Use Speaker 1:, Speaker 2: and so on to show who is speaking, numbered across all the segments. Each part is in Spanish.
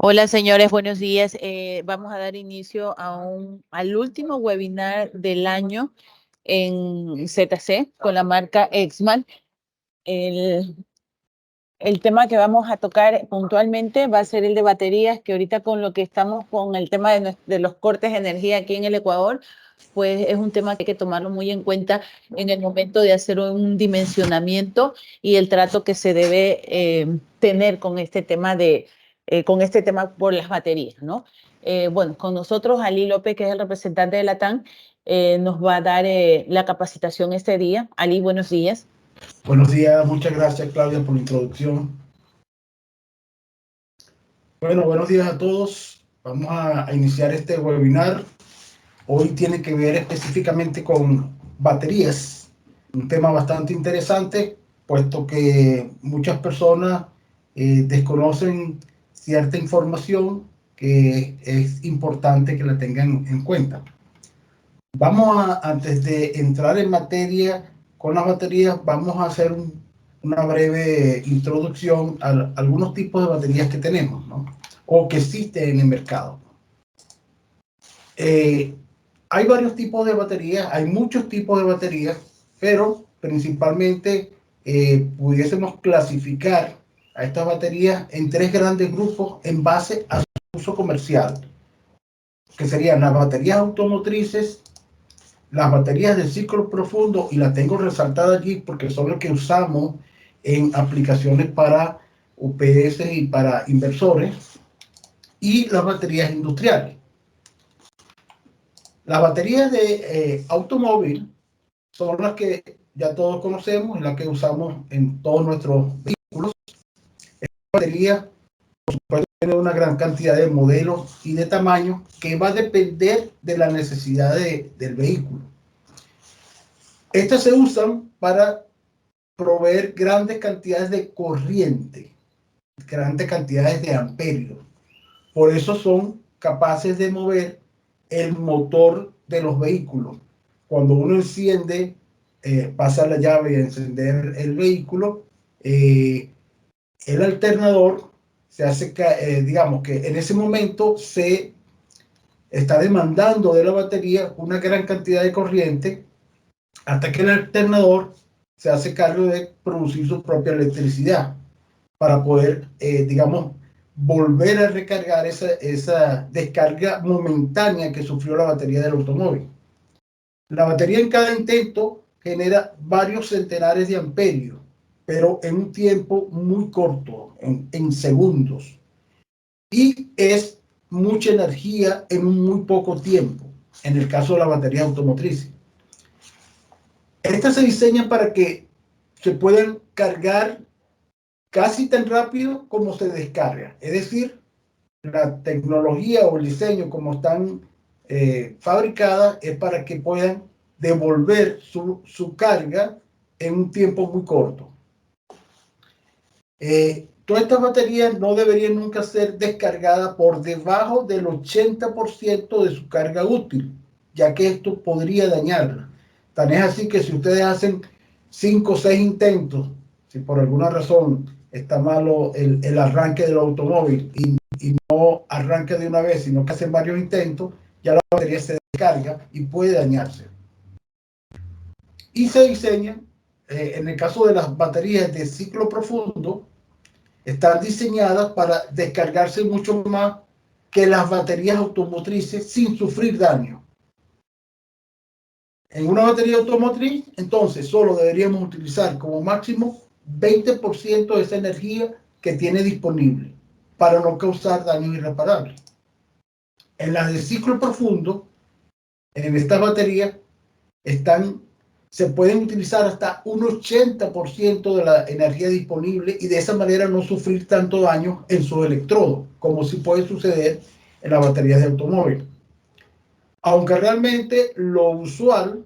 Speaker 1: Hola, señores, buenos días. Vamos a dar inicio al último webinar del año en ZC con la marca Exman. El, el tema que vamos a tocar puntualmente va a ser el de baterías, que ahorita con lo que estamos con el tema de los cortes de energía aquí en el Ecuador, pues es un tema que hay que tomarlo muy en cuenta en el momento de hacer un dimensionamiento y el trato que se debe tener con este tema por las baterías, ¿no? Bueno, con nosotros Ali López, que es el representante de la TAN, nos va a dar la capacitación este día. Ali, buenos días.
Speaker 2: Buenos días, muchas gracias Claudia por la introducción. Bueno, buenos días a todos. Vamos a iniciar este webinar. Hoy tiene que ver específicamente con baterías, un tema bastante interesante, puesto que muchas personas desconocen cierta información que es importante que la tengan en cuenta. Antes de entrar en materia con las baterías, vamos a hacer una breve introducción a algunos tipos de baterías que tenemos, ¿no? O que existen en el mercado. Hay varios tipos de baterías, hay muchos tipos de baterías, pero principalmente pudiésemos clasificar a estas baterías en tres grandes grupos en base a su uso comercial, que serían las baterías automotrices, las baterías de ciclo profundo, y las tengo resaltadas allí porque son las que usamos en aplicaciones para UPS y para inversores, y las baterías industriales. Las baterías de automóvil son las que ya todos conocemos y las que usamos en todos nuestros vehículos. Esta batería, por supuesto, tiene una gran cantidad de modelos y de tamaños que va a depender de la necesidad del vehículo. Estas se usan para proveer grandes cantidades de corriente, grandes cantidades de amperios. Por eso son capaces de mover el motor de los vehículos. Cuando uno enciende, pasa la llave y encender el vehículo, el alternador se hace, digamos que en ese momento se está demandando de la batería una gran cantidad de corriente hasta que el alternador se hace cargo de producir su propia electricidad para poder, digamos, volver a recargar esa descarga momentánea que sufrió la batería del automóvil. La batería en cada intento genera varios centenares de amperios, pero en un tiempo muy corto, en segundos. Y es mucha energía en un muy poco tiempo, en el caso de la batería automotriz. Estas se diseñan para que se puedan cargar casi tan rápido como se descarga. Es decir, la tecnología o el diseño como están fabricadas es para que puedan devolver su carga en un tiempo muy corto. Todas estas baterías no deberían nunca ser descargadas por debajo del 80% de su carga útil, ya que esto podría dañarla. Tan es así que si ustedes hacen 5 o 6 intentos, si por alguna razón está malo el arranque del automóvil y no arranca de una vez, sino que hacen varios intentos, ya la batería se descarga y puede dañarse. Y se diseñan, en el caso de las baterías de ciclo profundo, están diseñadas para descargarse mucho más que las baterías automotrices sin sufrir daño. En una batería automotriz, entonces, solo deberíamos utilizar como máximo 20% de esa energía que tiene disponible para no causar daños irreparables. En las de ciclo profundo, en estas baterías, se pueden utilizar hasta un 80% de la energía disponible y de esa manera no sufrir tanto daño en sus electrodos, como si puede suceder en las baterías de automóvil. Aunque realmente lo usual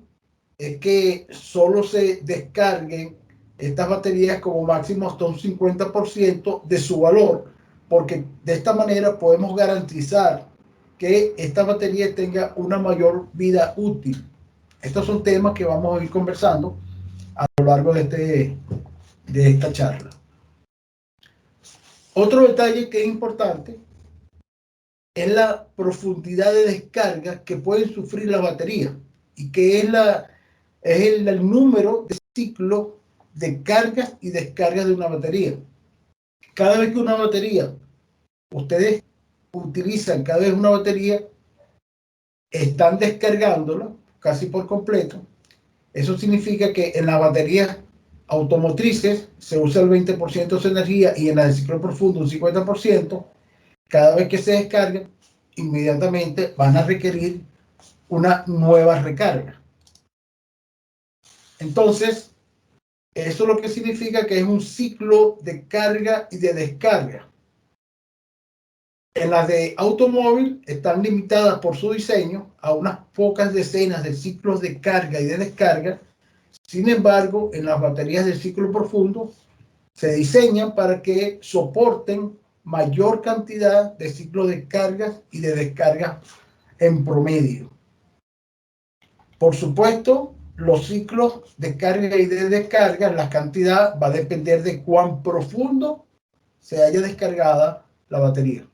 Speaker 2: es que solo se descarguen estas baterías como máximo hasta un 50% de su valor, porque de esta manera podemos garantizar que esta batería tenga una mayor vida útil. Estos son temas que vamos a ir conversando a lo largo de esta charla. Otro detalle que es importante es la profundidad de descarga que pueden sufrir las baterías y que es el número de ciclos de cargas y descargas de una batería. Cada vez que una batería, ustedes utilizan cada vez una batería, están descargándola casi por completo. Eso significa que en las baterías automotrices se usa el 20% de su energía y en la de ciclo profundo un 50%. Cada vez que se descargan, inmediatamente van a requerir una nueva recarga. Entonces, eso lo que significa que es un ciclo de carga y de descarga. En las de automóvil están limitadas por su diseño a unas pocas decenas de ciclos de carga y de descarga. Sin embargo, en las baterías de ciclo profundo se diseñan para que soporten mayor cantidad de ciclos de cargas y de descargas en promedio. Por supuesto, los ciclos de carga y de descarga, la cantidad va a depender de cuán profundo se haya descargada la batería.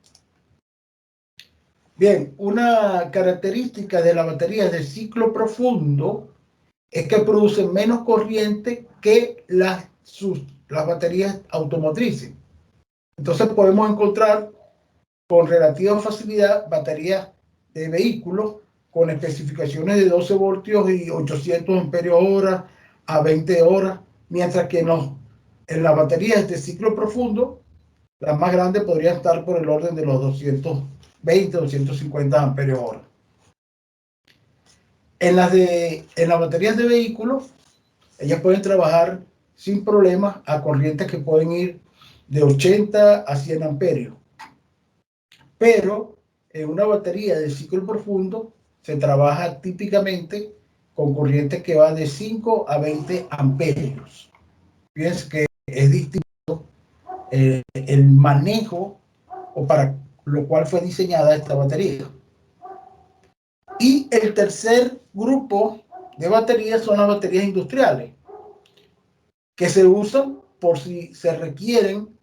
Speaker 2: Bien, una característica de las baterías de ciclo profundo es que producen menos corriente que las baterías automotrices. Entonces podemos encontrar con relativa facilidad baterías de vehículos con especificaciones de 12 voltios y 800 amperios hora a 20 horas, mientras que en las baterías de ciclo profundo, las más grandes podrían estar por el orden de los 220, 250 amperios hora. En las baterías de vehículos, ellas pueden trabajar sin problemas a corrientes que pueden ir de 80 a 100 amperios. Pero en una batería de ciclo profundo se trabaja típicamente con corrientes que van de 5 a 20 amperios. Fíjense que es distinto el manejo o para lo cual fue diseñada esta batería. Y el tercer grupo de baterías son las baterías industriales, que se usan por si se requieren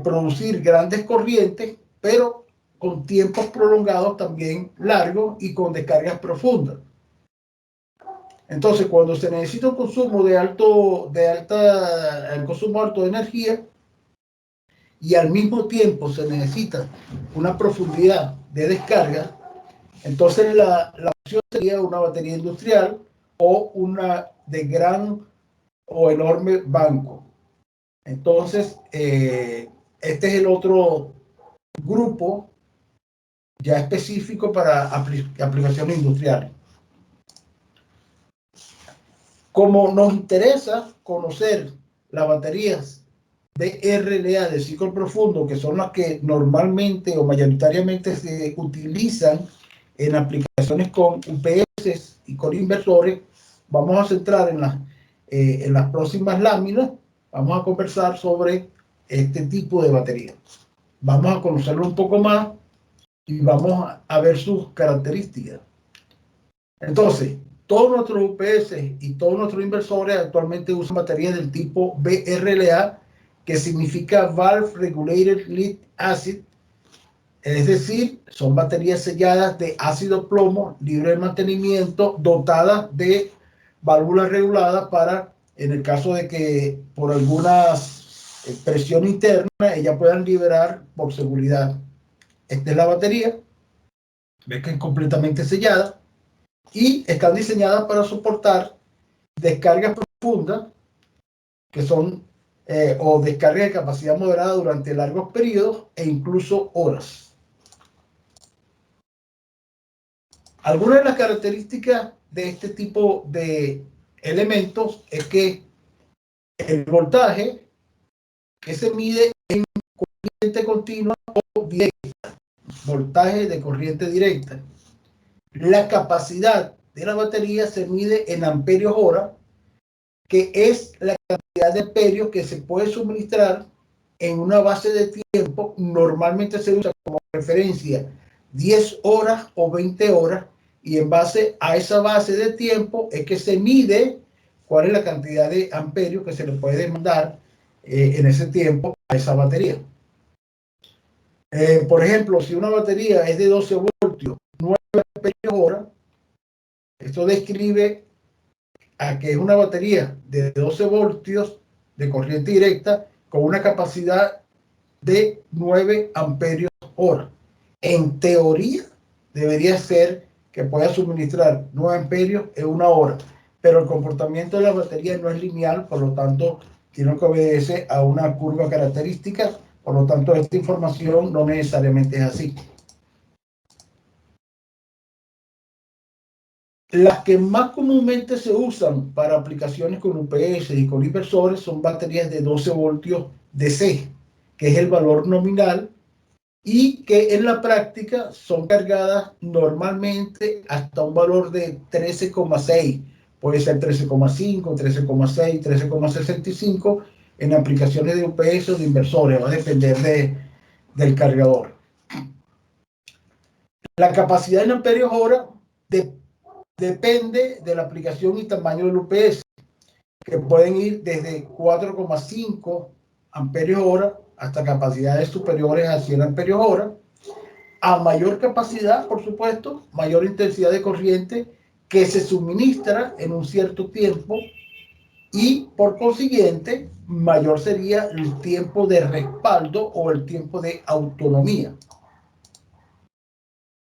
Speaker 2: producir grandes corrientes, pero con tiempos prolongados también largos y con descargas profundas. Entonces, cuando se necesita un consumo el consumo alto de energía y al mismo tiempo se necesita una profundidad de descarga, entonces la opción sería una batería industrial o una de gran o enorme banco. Entonces, este es el otro grupo ya específico para aplicaciones industriales. Como nos interesa conocer las baterías de RLA de ciclo profundo, que son las que normalmente o mayoritariamente se utilizan en aplicaciones con UPS y con inversores, vamos a centrar en las próximas láminas, vamos a conversar sobre este tipo de baterías. Vamos a conocerlo un poco más y vamos a ver sus características. Entonces, todos nuestros UPS y todos nuestros inversores actualmente usan baterías del tipo VRLA, que significa Valve Regulated Lead Acid, es decir, son baterías selladas de ácido plomo, libre de mantenimiento, dotadas de válvulas reguladas para, en el caso de que por alguna presión interna, ellas puedan liberar por seguridad. Esta es la batería, ves que es completamente sellada y están diseñadas para soportar descargas profundas que son o descargas de capacidad moderada durante largos periodos e incluso horas. Algunas de las características de este tipo de elementos es que el voltaje que se mide en corriente continua o directa, voltaje de corriente directa. La capacidad de la batería se mide en amperios hora, que es la cantidad de amperios que se puede suministrar en una base de tiempo. Normalmente se usa como referencia 10 horas o 20 horas, y en base a esa base de tiempo es que se mide cuál es la cantidad de amperios que se le puede mandar en ese tiempo a esa batería. Por ejemplo, si una batería es de 12 voltios, 9 amperios hora, esto describe a que es una batería de 12 voltios de corriente directa con una capacidad de 9 amperios hora. En teoría, debería ser que pueda suministrar 9 amperios en una hora, pero el comportamiento de la batería no es lineal, por lo tanto, tiene que obedecer a una curva característica, por lo tanto, esta información no necesariamente es así. Las que más comúnmente se usan para aplicaciones con UPS y con inversores son baterías de 12 voltios DC, que es el valor nominal y que en la práctica son cargadas normalmente hasta un valor de 13,6, puede ser 13,5, 13,6, 13,65 en aplicaciones de UPS o de inversores, va a depender del cargador. La capacidad en amperios hora depende de la aplicación y tamaño del UPS, que pueden ir desde 4,5 amperios hora hasta capacidades superiores a 100 amperios hora. A mayor capacidad, por supuesto, mayor intensidad de corriente que se suministra en un cierto tiempo y por consiguiente mayor sería el tiempo de respaldo o el tiempo de autonomía.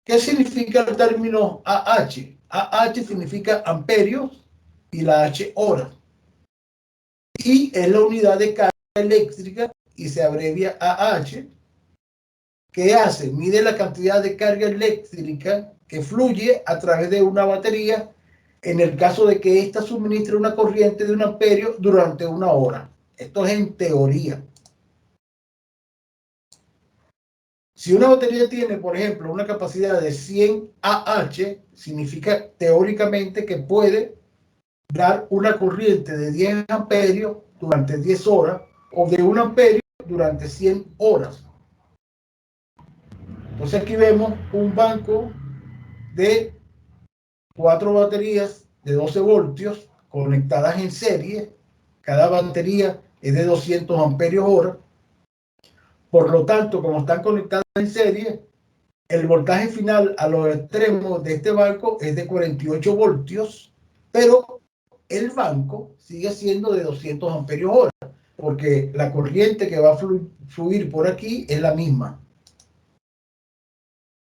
Speaker 2: ¿Qué significa el término AH? AH significa amperios y la H hora. Y es la unidad de carga eléctrica y se abrevia AH. ¿Qué hace? Mide la cantidad de carga eléctrica que fluye a través de una batería en el caso de que ésta suministre una corriente de 1 amperio durante una hora. Esto es en teoría. Si una batería tiene, por ejemplo, una capacidad de 100 AH, significa teóricamente que puede dar una corriente de 10 amperios durante 10 horas o de 1 amperio durante 100 horas. Entonces aquí vemos un banco de 4 baterías de 12 voltios conectadas en serie. Cada batería es de 200 amperios hora. Por lo tanto, como están conectadas en serie, el voltaje final a los extremos de este banco es de 48 voltios, pero el banco sigue siendo de 200 amperios hora, porque la corriente que va a fluir por aquí es la misma.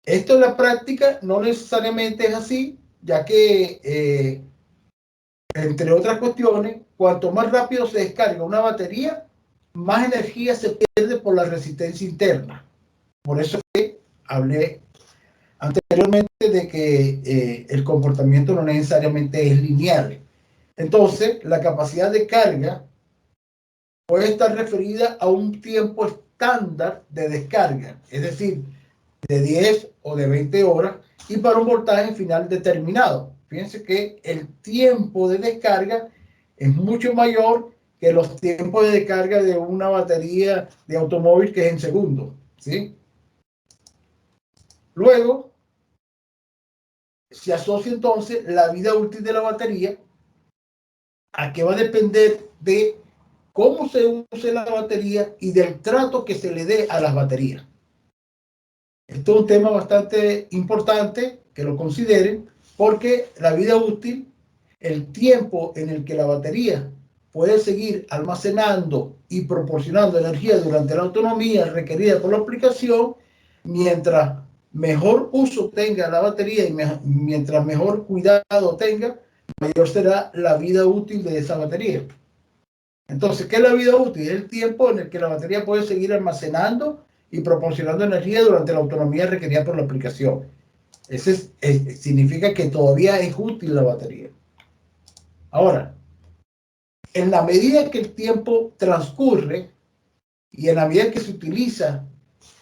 Speaker 2: Esto en la práctica no necesariamente es así, ya que, entre otras cuestiones, cuanto más rápido se descarga una batería, más energía se pierde por la resistencia interna. Por eso que hablé anteriormente de que el comportamiento no necesariamente es lineal. Entonces, la capacidad de carga puede estar referida a un tiempo estándar de descarga, es decir, de 10 o de 20 horas y para un voltaje final determinado. Fíjense que el tiempo de descarga es mucho mayor que los tiempos de descarga de una batería de automóvil que es en segundos, ¿sí? Luego, se asocia entonces la vida útil de la batería a que va a depender de cómo se use la batería y del trato que se le dé a las baterías. Esto es un tema bastante importante que lo consideren porque la vida útil, el tiempo en el que la batería puede seguir almacenando y proporcionando energía durante la autonomía requerida por la aplicación, mientras mejor uso tenga la batería y mientras mejor cuidado tenga, mayor será la vida útil de esa batería. Entonces, ¿qué es la vida útil? Es el tiempo en el que la batería puede seguir almacenando y proporcionando energía durante la autonomía requerida por la aplicación. Ese significa que todavía es útil la batería. Ahora, en la medida que el tiempo transcurre y en la medida que se utiliza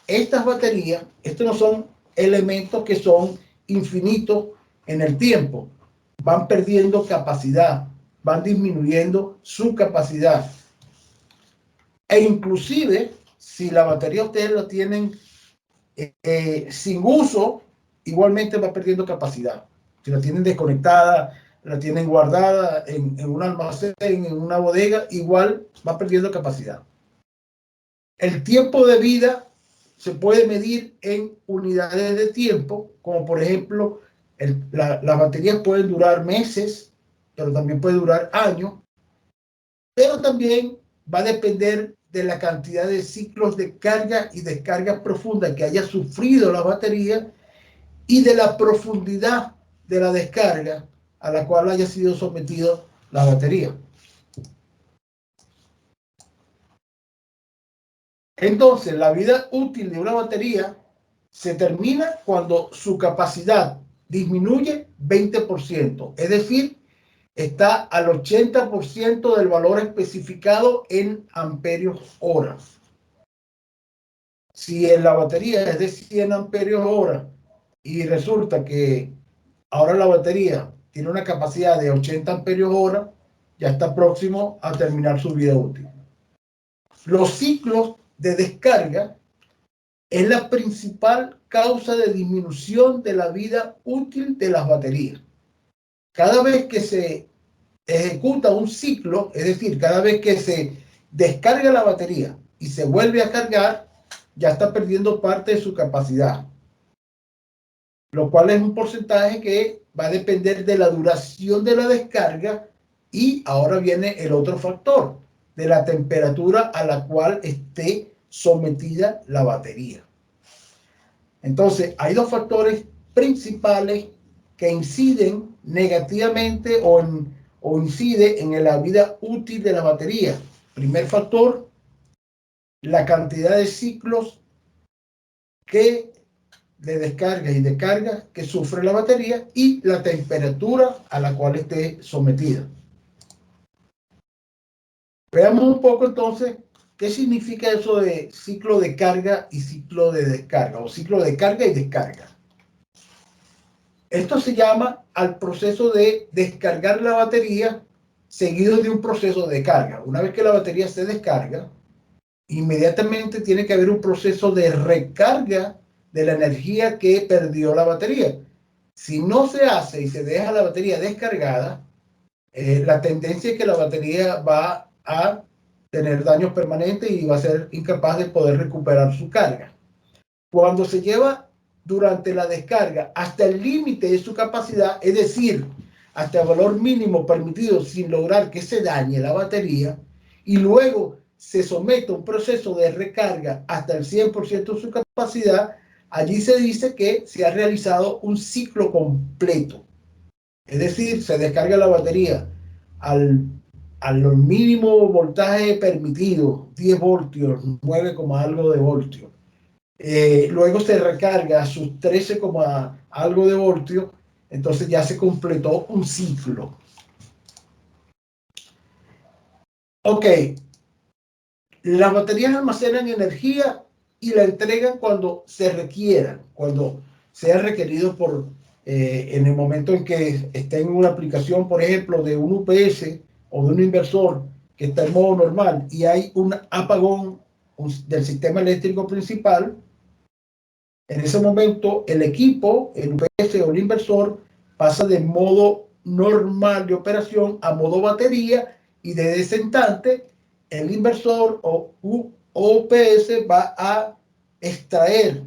Speaker 2: estas baterías, estos no son elementos que son infinitos en el tiempo, van perdiendo capacidad, van disminuyendo su capacidad. E inclusive, si la batería ustedes la tienen sin uso, igualmente va perdiendo capacidad. Si la tienen desconectada, la tienen guardada en un almacén, en una bodega, igual va perdiendo capacidad. El tiempo de vida se puede medir en unidades de tiempo, como por ejemplo, las baterías pueden durar meses, pero también puede durar años, pero también va a depender de la cantidad de ciclos de carga y descarga profunda que haya sufrido la batería y de la profundidad de la descarga a la cual haya sido sometido la batería. Entonces, la vida útil de una batería se termina cuando su capacidad disminuye 20%, es decir, está al 80% del valor especificado en amperios hora. Si en la batería es de 100 amperios hora y resulta que ahora la batería tiene una capacidad de 80 amperios hora, ya está próximo a terminar su vida útil. Los ciclos de descarga es la principal causa de disminución de la vida útil de las baterías. Cada vez que se ejecuta un ciclo, es decir, cada vez que se descarga la batería y se vuelve a cargar, ya está perdiendo parte de su capacidad, lo cual es un porcentaje que va a depender de la duración de la descarga y ahora viene el otro factor, de la temperatura a la cual esté sometida la batería. Entonces, hay dos factores principales que inciden negativamente o incide en la vida útil de la batería. Primer factor, la cantidad de ciclos que de descarga y de carga que sufre la batería y la temperatura a la cual esté sometida. Veamos un poco entonces qué significa eso de ciclo de carga y ciclo de descarga, o ciclo de carga y descarga. Esto se llama al proceso de descargar la batería seguido de un proceso de carga. Una vez que la batería se descarga, inmediatamente tiene que haber un proceso de recarga de la energía que perdió la batería. Si no se hace y se deja la batería descargada, la tendencia es que la batería va a tener daños permanentes y va a ser incapaz de poder recuperar su carga. Cuando se lleva durante la descarga hasta el límite de su capacidad, es decir, hasta el valor mínimo permitido sin lograr que se dañe la batería, y luego se somete a un proceso de recarga hasta el 100% de su capacidad, allí se dice que se ha realizado un ciclo completo. Es decir, se descarga la batería al mínimo voltaje permitido, 10 voltios, 9, algo de voltios. Luego se recarga a sus 13, algo de voltios, entonces ya se completó un ciclo. Ok, las baterías almacenan energía y la entregan cuando se requiera, cuando sea requerido en el momento en que esté en una aplicación, por ejemplo, de un UPS o de un inversor que está en modo normal y hay un apagón del sistema eléctrico principal. En ese momento, el equipo, el UPS o el inversor, pasa de modo normal de operación a modo batería y desde ese instante, el inversor o UPS va a extraer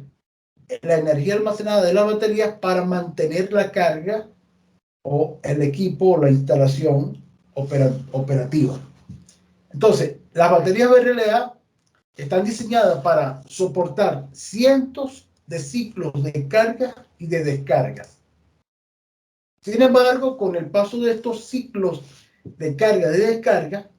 Speaker 2: la energía almacenada de la batería para mantener la carga o el equipo o la instalación operativa. Entonces, las baterías BRLA están diseñadas para soportar cientos de ciclos de carga y de descarga. Sin embargo, con el paso de estos ciclos de carga y de descarga,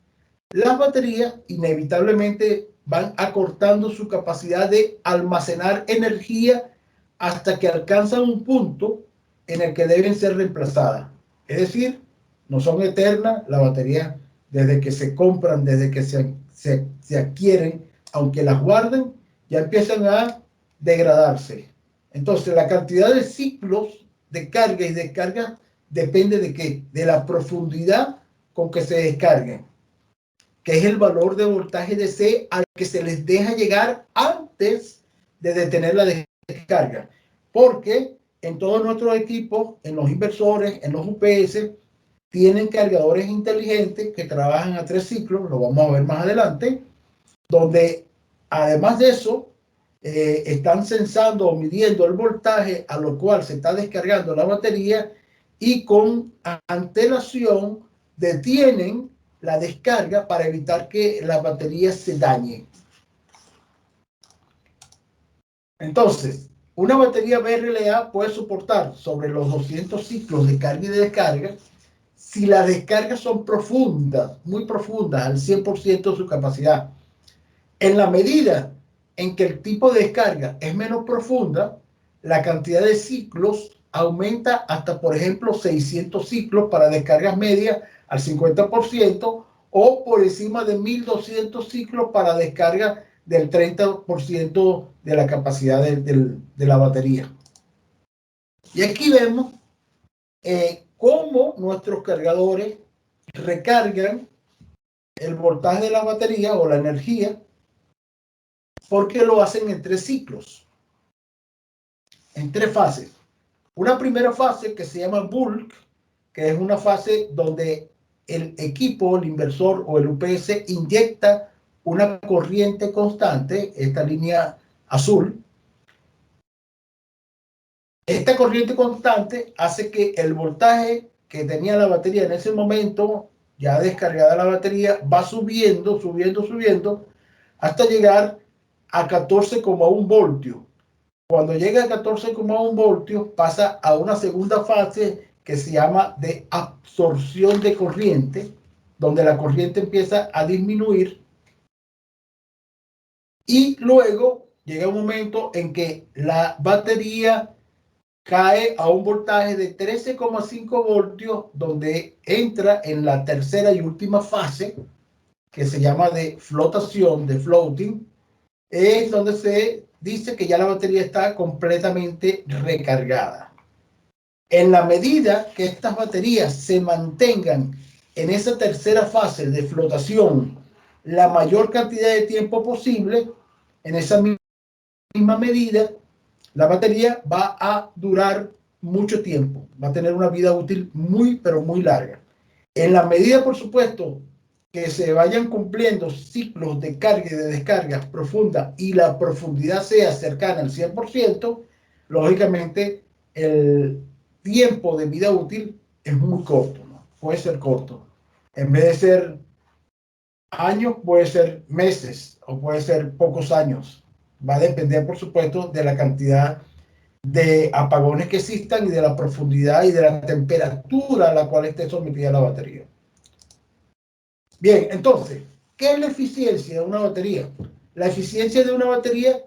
Speaker 2: las baterías inevitablemente van acortando su capacidad de almacenar energía hasta que alcanzan un punto en el que deben ser reemplazadas. Es decir, no son eternas las baterías desde que se compran, desde que se adquieren, aunque las guarden, ya empiezan a degradarse. Entonces, la cantidad de ciclos de carga y descarga depende de qué, de la profundidad con que se descarguen, que es el valor de voltaje DC al que se les deja llegar antes de detener la descarga. Porque en todos nuestros equipos, en los inversores, en los UPS, tienen cargadores inteligentes que trabajan a 3 ciclos, lo vamos a ver más adelante, donde además de eso, están sensando o midiendo el voltaje a lo cual se está descargando la batería y con antelación detienen la descarga para evitar que la batería se dañe. Entonces, una batería BRLA puede soportar sobre los 200 ciclos de carga y de descarga si las descargas son profundas, muy profundas, al 100% de su capacidad. En la medida en que el tipo de descarga es menos profunda, la cantidad de ciclos aumenta hasta, por ejemplo, 600 ciclos para descargas medias al 50% o por encima de 1200 ciclos para descarga del 30% de la capacidad de la batería. Y aquí vemos cómo nuestros cargadores recargan el voltaje de la batería o la energía, porque lo hacen en 3 ciclos, en 3 fases. Una primera fase que se llama bulk, que es una fase donde el equipo, el inversor o el UPS inyecta una corriente constante, esta línea azul. Esta corriente constante hace que el voltaje que tenía la batería en ese momento, ya descargada la batería, va subiendo, hasta llegar a 14,1 voltios. Cuando llega a 14,1 voltios, pasa a una segunda fase que se llama de absorción de corriente, donde la corriente empieza a disminuir. Y luego llega un momento en que la batería cae a un voltaje de 13,5 voltios, donde entra en la tercera y última fase, que se llama de flotación, de floating, es donde se dice que ya la batería está completamente recargada. En la medida que estas baterías se mantengan en esa tercera fase de flotación la mayor cantidad de tiempo posible, en esa misma medida, la batería va a durar mucho tiempo, va a tener una vida útil muy, pero muy larga. En la medida, por supuesto, que se vayan cumpliendo ciclos de carga y de descarga profunda y la profundidad sea cercana al 100%, lógicamente el tiempo de vida útil es muy corto, ¿no? Puede ser corto. En vez de ser años, puede ser meses o puede ser pocos años. Va a depender, por supuesto, de la cantidad de apagones que existan y de la profundidad y de la temperatura a la cual esté sometida la batería. Bien, entonces, ¿qué es la eficiencia de una batería? La eficiencia de una batería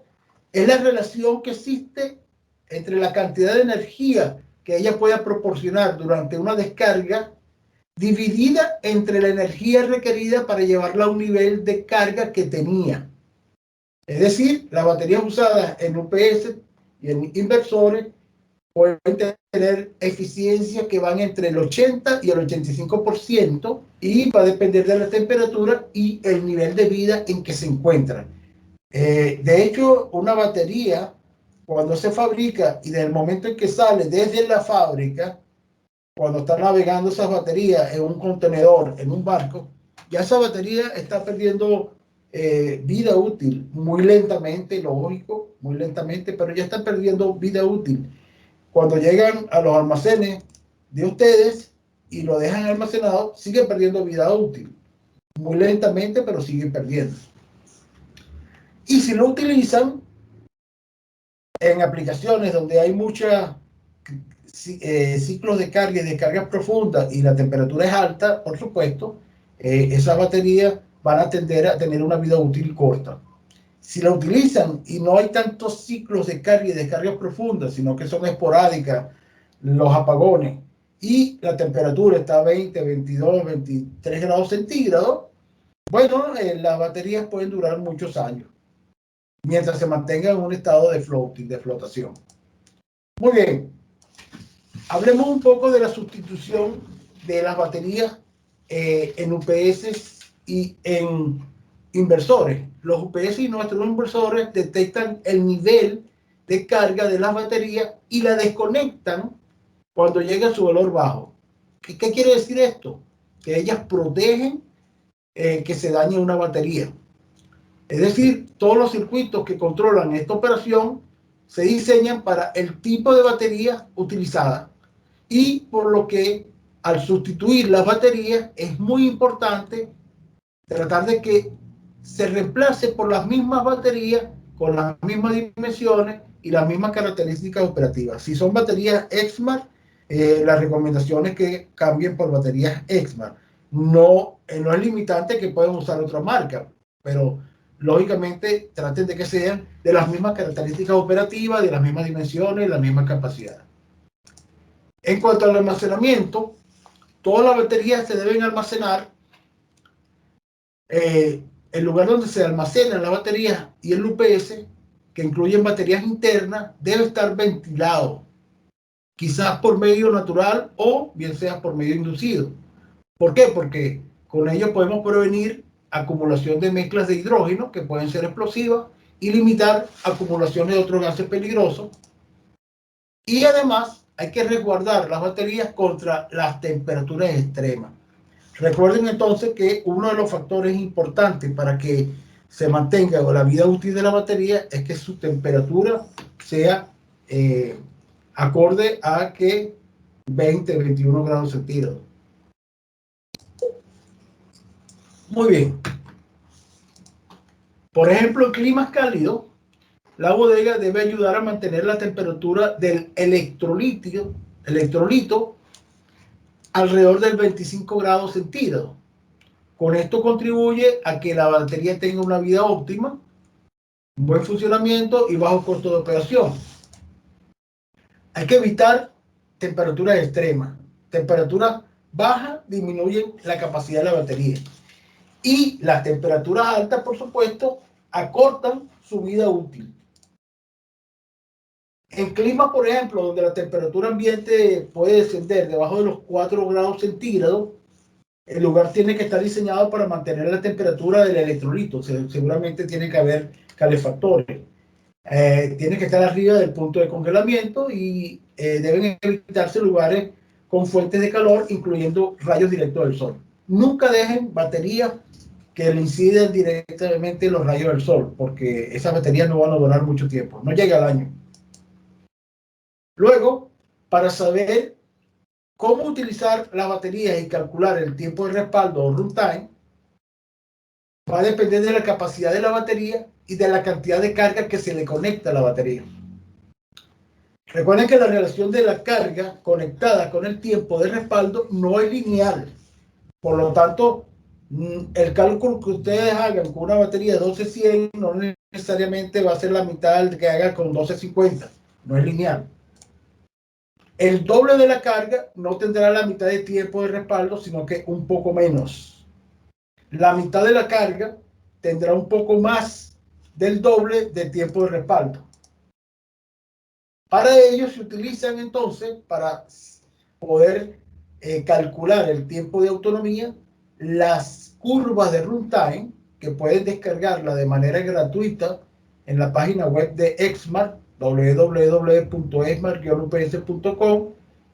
Speaker 2: es la relación que existe entre la cantidad de energía que ella pueda proporcionar durante una descarga dividida entre la energía requerida para llevarla a un nivel de carga que tenía. Es decir, las baterías usadas en UPS y en inversores pueden tener eficiencias que van entre el 80 y el 85% y va a depender de la temperatura y el nivel de vida en que se encuentran. De hecho, una batería, cuando se fabrica y desde el momento en que sale desde la fábrica, cuando está navegando esas baterías en un contenedor, en un barco, ya esa batería está perdiendo vida útil muy lentamente, lógico, muy lentamente, pero ya está perdiendo vida útil. Cuando llegan a los almacenes de ustedes y lo dejan almacenado, siguen perdiendo vida útil. Muy lentamente, pero siguen perdiendo. Y si lo utilizan en aplicaciones donde hay muchos ciclos de carga y descargas profundas y la temperatura es alta, por supuesto, esas baterías van a tender a tener una vida útil corta. Si la utilizan y no hay tantos ciclos de carga y descargas profundas, sino que son esporádicas los apagones y la temperatura está a 20, 22, 23 grados centígrados, bueno, las baterías pueden durar muchos años mientras se mantengan en un estado de floating, de flotación. Muy bien, hablemos un poco de la sustitución de las baterías en UPS y en inversores. Los UPS y nuestros inversores detectan el nivel de carga de las baterías y la desconectan cuando llega a su valor bajo. ¿Qué quiere decir esto? Que ellas protegen que se dañe una batería. Es decir, todos los circuitos que controlan esta operación se diseñan para el tipo de batería utilizada. Y por lo que al sustituir las baterías es muy importante tratar de que se reemplace por las mismas baterías con las mismas dimensiones y las mismas características operativas. Si son baterías Exmar, la recomendación es que cambien por baterías Exmar. No es limitante que puedan usar otra marca, pero lógicamente traten de que sean de las mismas características operativas, de las mismas dimensiones, la misma capacidad. En cuanto al almacenamiento, todas las baterías se deben almacenar. El lugar donde se almacenan las baterías y el UPS, que incluyen baterías internas, debe estar ventilado, quizás por medio natural o bien sea por medio inducido. ¿Por qué? Porque con ello podemos prevenir acumulación de mezclas de hidrógeno que pueden ser explosivas y limitar acumulaciones de otros gases peligrosos. Y además hay que resguardar las baterías contra las temperaturas extremas. Recuerden entonces que uno de los factores importantes para que se mantenga la vida útil de la batería es que su temperatura sea acorde a que 20-21 grados centígrados. Muy bien. Por ejemplo, en climas cálidos, la bodega debe ayudar a mantener la temperatura del electrolito alrededor del 25 grados centígrados. Con esto contribuye a que la batería tenga una vida óptima, un buen funcionamiento y bajo costo de operación. Hay que evitar temperaturas extremas. Temperaturas bajas disminuyen la capacidad de la batería. Y las temperaturas altas, por supuesto, acortan su vida útil. En climas, por ejemplo, donde la temperatura ambiente puede descender debajo de los 4 grados centígrados, el lugar tiene que estar diseñado para mantener la temperatura del electrolito. Seguramente tiene que haber calefactores. Tiene que estar arriba del punto de congelamiento y deben evitarse lugares con fuentes de calor, incluyendo rayos directos del sol. Nunca dejen baterías que le inciden directamente los rayos del sol, porque esas baterías no van a durar mucho tiempo, no llega al año. Luego, para saber cómo utilizar las baterías y calcular el tiempo de respaldo o runtime, va a depender de la capacidad de la batería y de la cantidad de carga que se le conecta a la batería. Recuerden que la relación de la carga conectada con el tiempo de respaldo no es lineal. Por lo tanto, el cálculo que ustedes hagan con una batería de 1200 no necesariamente va a ser la mitad del que haga con 1250. No es lineal. El doble de la carga no tendrá la mitad de tiempo de respaldo, sino que un poco menos. La mitad de la carga tendrá un poco más del doble de tiempo de respaldo. Para ello se utilizan entonces, para poder calcular el tiempo de autonomía, las curvas de runtime, que pueden descargarla de manera gratuita en la página web de Exmar, www.exmar-ups.com.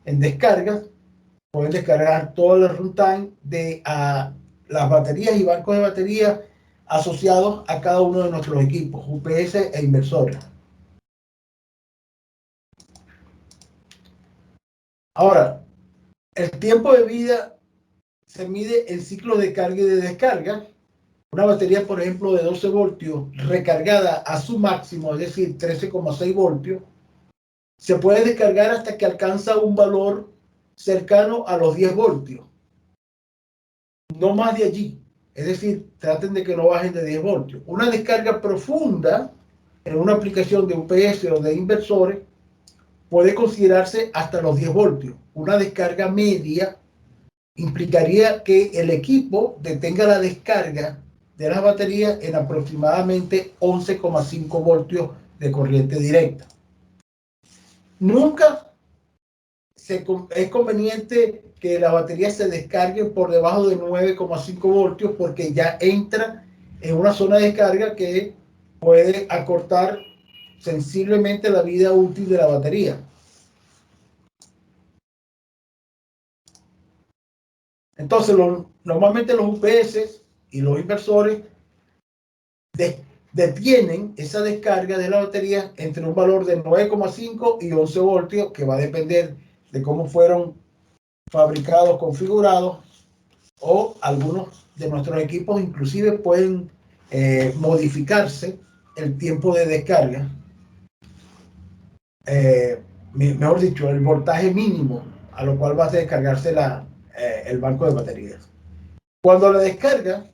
Speaker 2: En descargas pueden descargar todo el runtime de las baterías y bancos de baterías asociados a cada uno de nuestros equipos, UPS e inversores. Ahora, el tiempo de vida se mide en ciclos de carga y de descarga. Una batería, por ejemplo, de 12 voltios recargada a su máximo, es decir, 13,6 voltios, se puede descargar hasta que alcanza un valor cercano a los 10 voltios. No más de allí. Es decir, traten de que no bajen de 10 voltios. Una descarga profunda en una aplicación de UPS o de inversores puede considerarse hasta los 10 voltios. Una descarga media implicaría que el equipo detenga la descarga de las baterías en aproximadamente 11,5 voltios de corriente directa. Nunca es conveniente que la batería se descargue por debajo de 9,5 voltios porque ya entra en una zona de descarga que puede acortar sensiblemente la vida útil de la batería. Entonces, normalmente los UPS y los inversores detienen esa descarga de la batería entre un valor de 9,5 y 11 voltios, que va a depender de cómo fueron fabricados, configurados, o algunos de nuestros equipos inclusive pueden modificarse el tiempo de descarga, mejor dicho, el voltaje mínimo a lo cual va a descargarse el banco de baterías. Cuando la descarga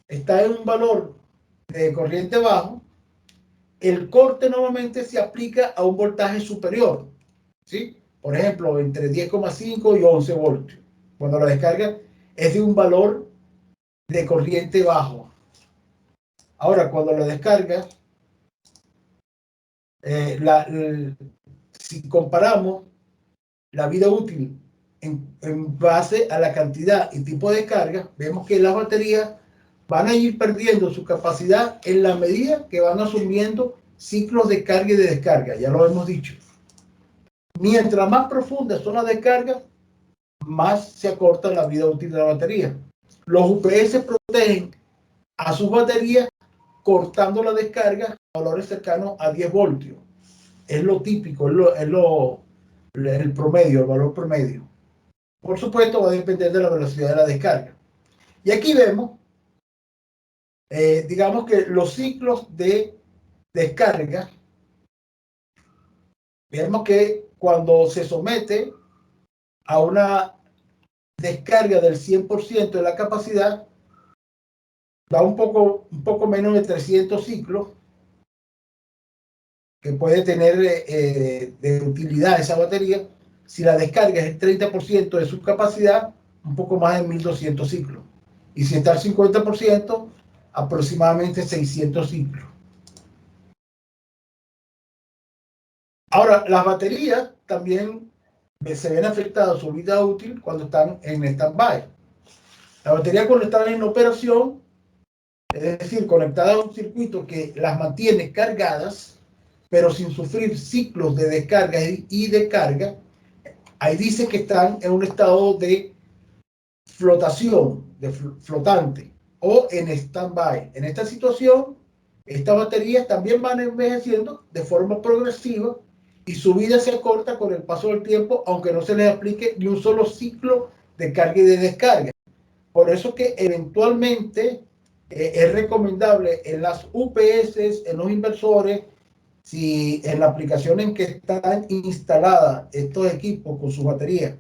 Speaker 2: está en un valor de corriente bajo, el corte normalmente se aplica a un voltaje superior, ¿sí? Por ejemplo, entre 10,5 y 11 voltios. Cuando la descarga es de un valor de corriente bajo. Ahora, cuando la descarga, si comparamos la vida útil en base a la cantidad y tipo de descarga, vemos que las baterías van a ir perdiendo su capacidad en la medida que van asumiendo ciclos de carga y de descarga, ya lo hemos dicho. Mientras más profundas son las descargas, más se acorta la vida útil de la batería. Los UPS protegen a sus baterías cortando la descarga a valores cercanos a 10 voltios. Es lo típico, el promedio, el valor promedio. Por supuesto, va a depender de la velocidad de la descarga. Y aquí vemos, digamos que los ciclos de descarga, vemos que cuando se somete a una descarga del 100% de la capacidad, da un poco menos de 300 ciclos que puede tener de utilidad esa batería. Si la descarga es el 30% de su capacidad, un poco más de 1200 ciclos. Y si está al 50%, aproximadamente 600 ciclos. Ahora, las baterías también se ven afectadas su vida útil cuando están en stand-by. La batería cuando están en operación, es decir, conectadas a un circuito que las mantiene cargadas, pero sin sufrir ciclos de descarga y de carga, ahí dice que están en un estado de flotación, de flotante, o en stand-by. En esta situación, estas baterías también van envejeciendo de forma progresiva y su vida se acorta con el paso del tiempo, aunque no se les aplique ni un solo ciclo de carga y de descarga. Por eso que eventualmente es recomendable en las UPS, en los inversores, si en la aplicación en que están instaladas estos equipos con sus baterías,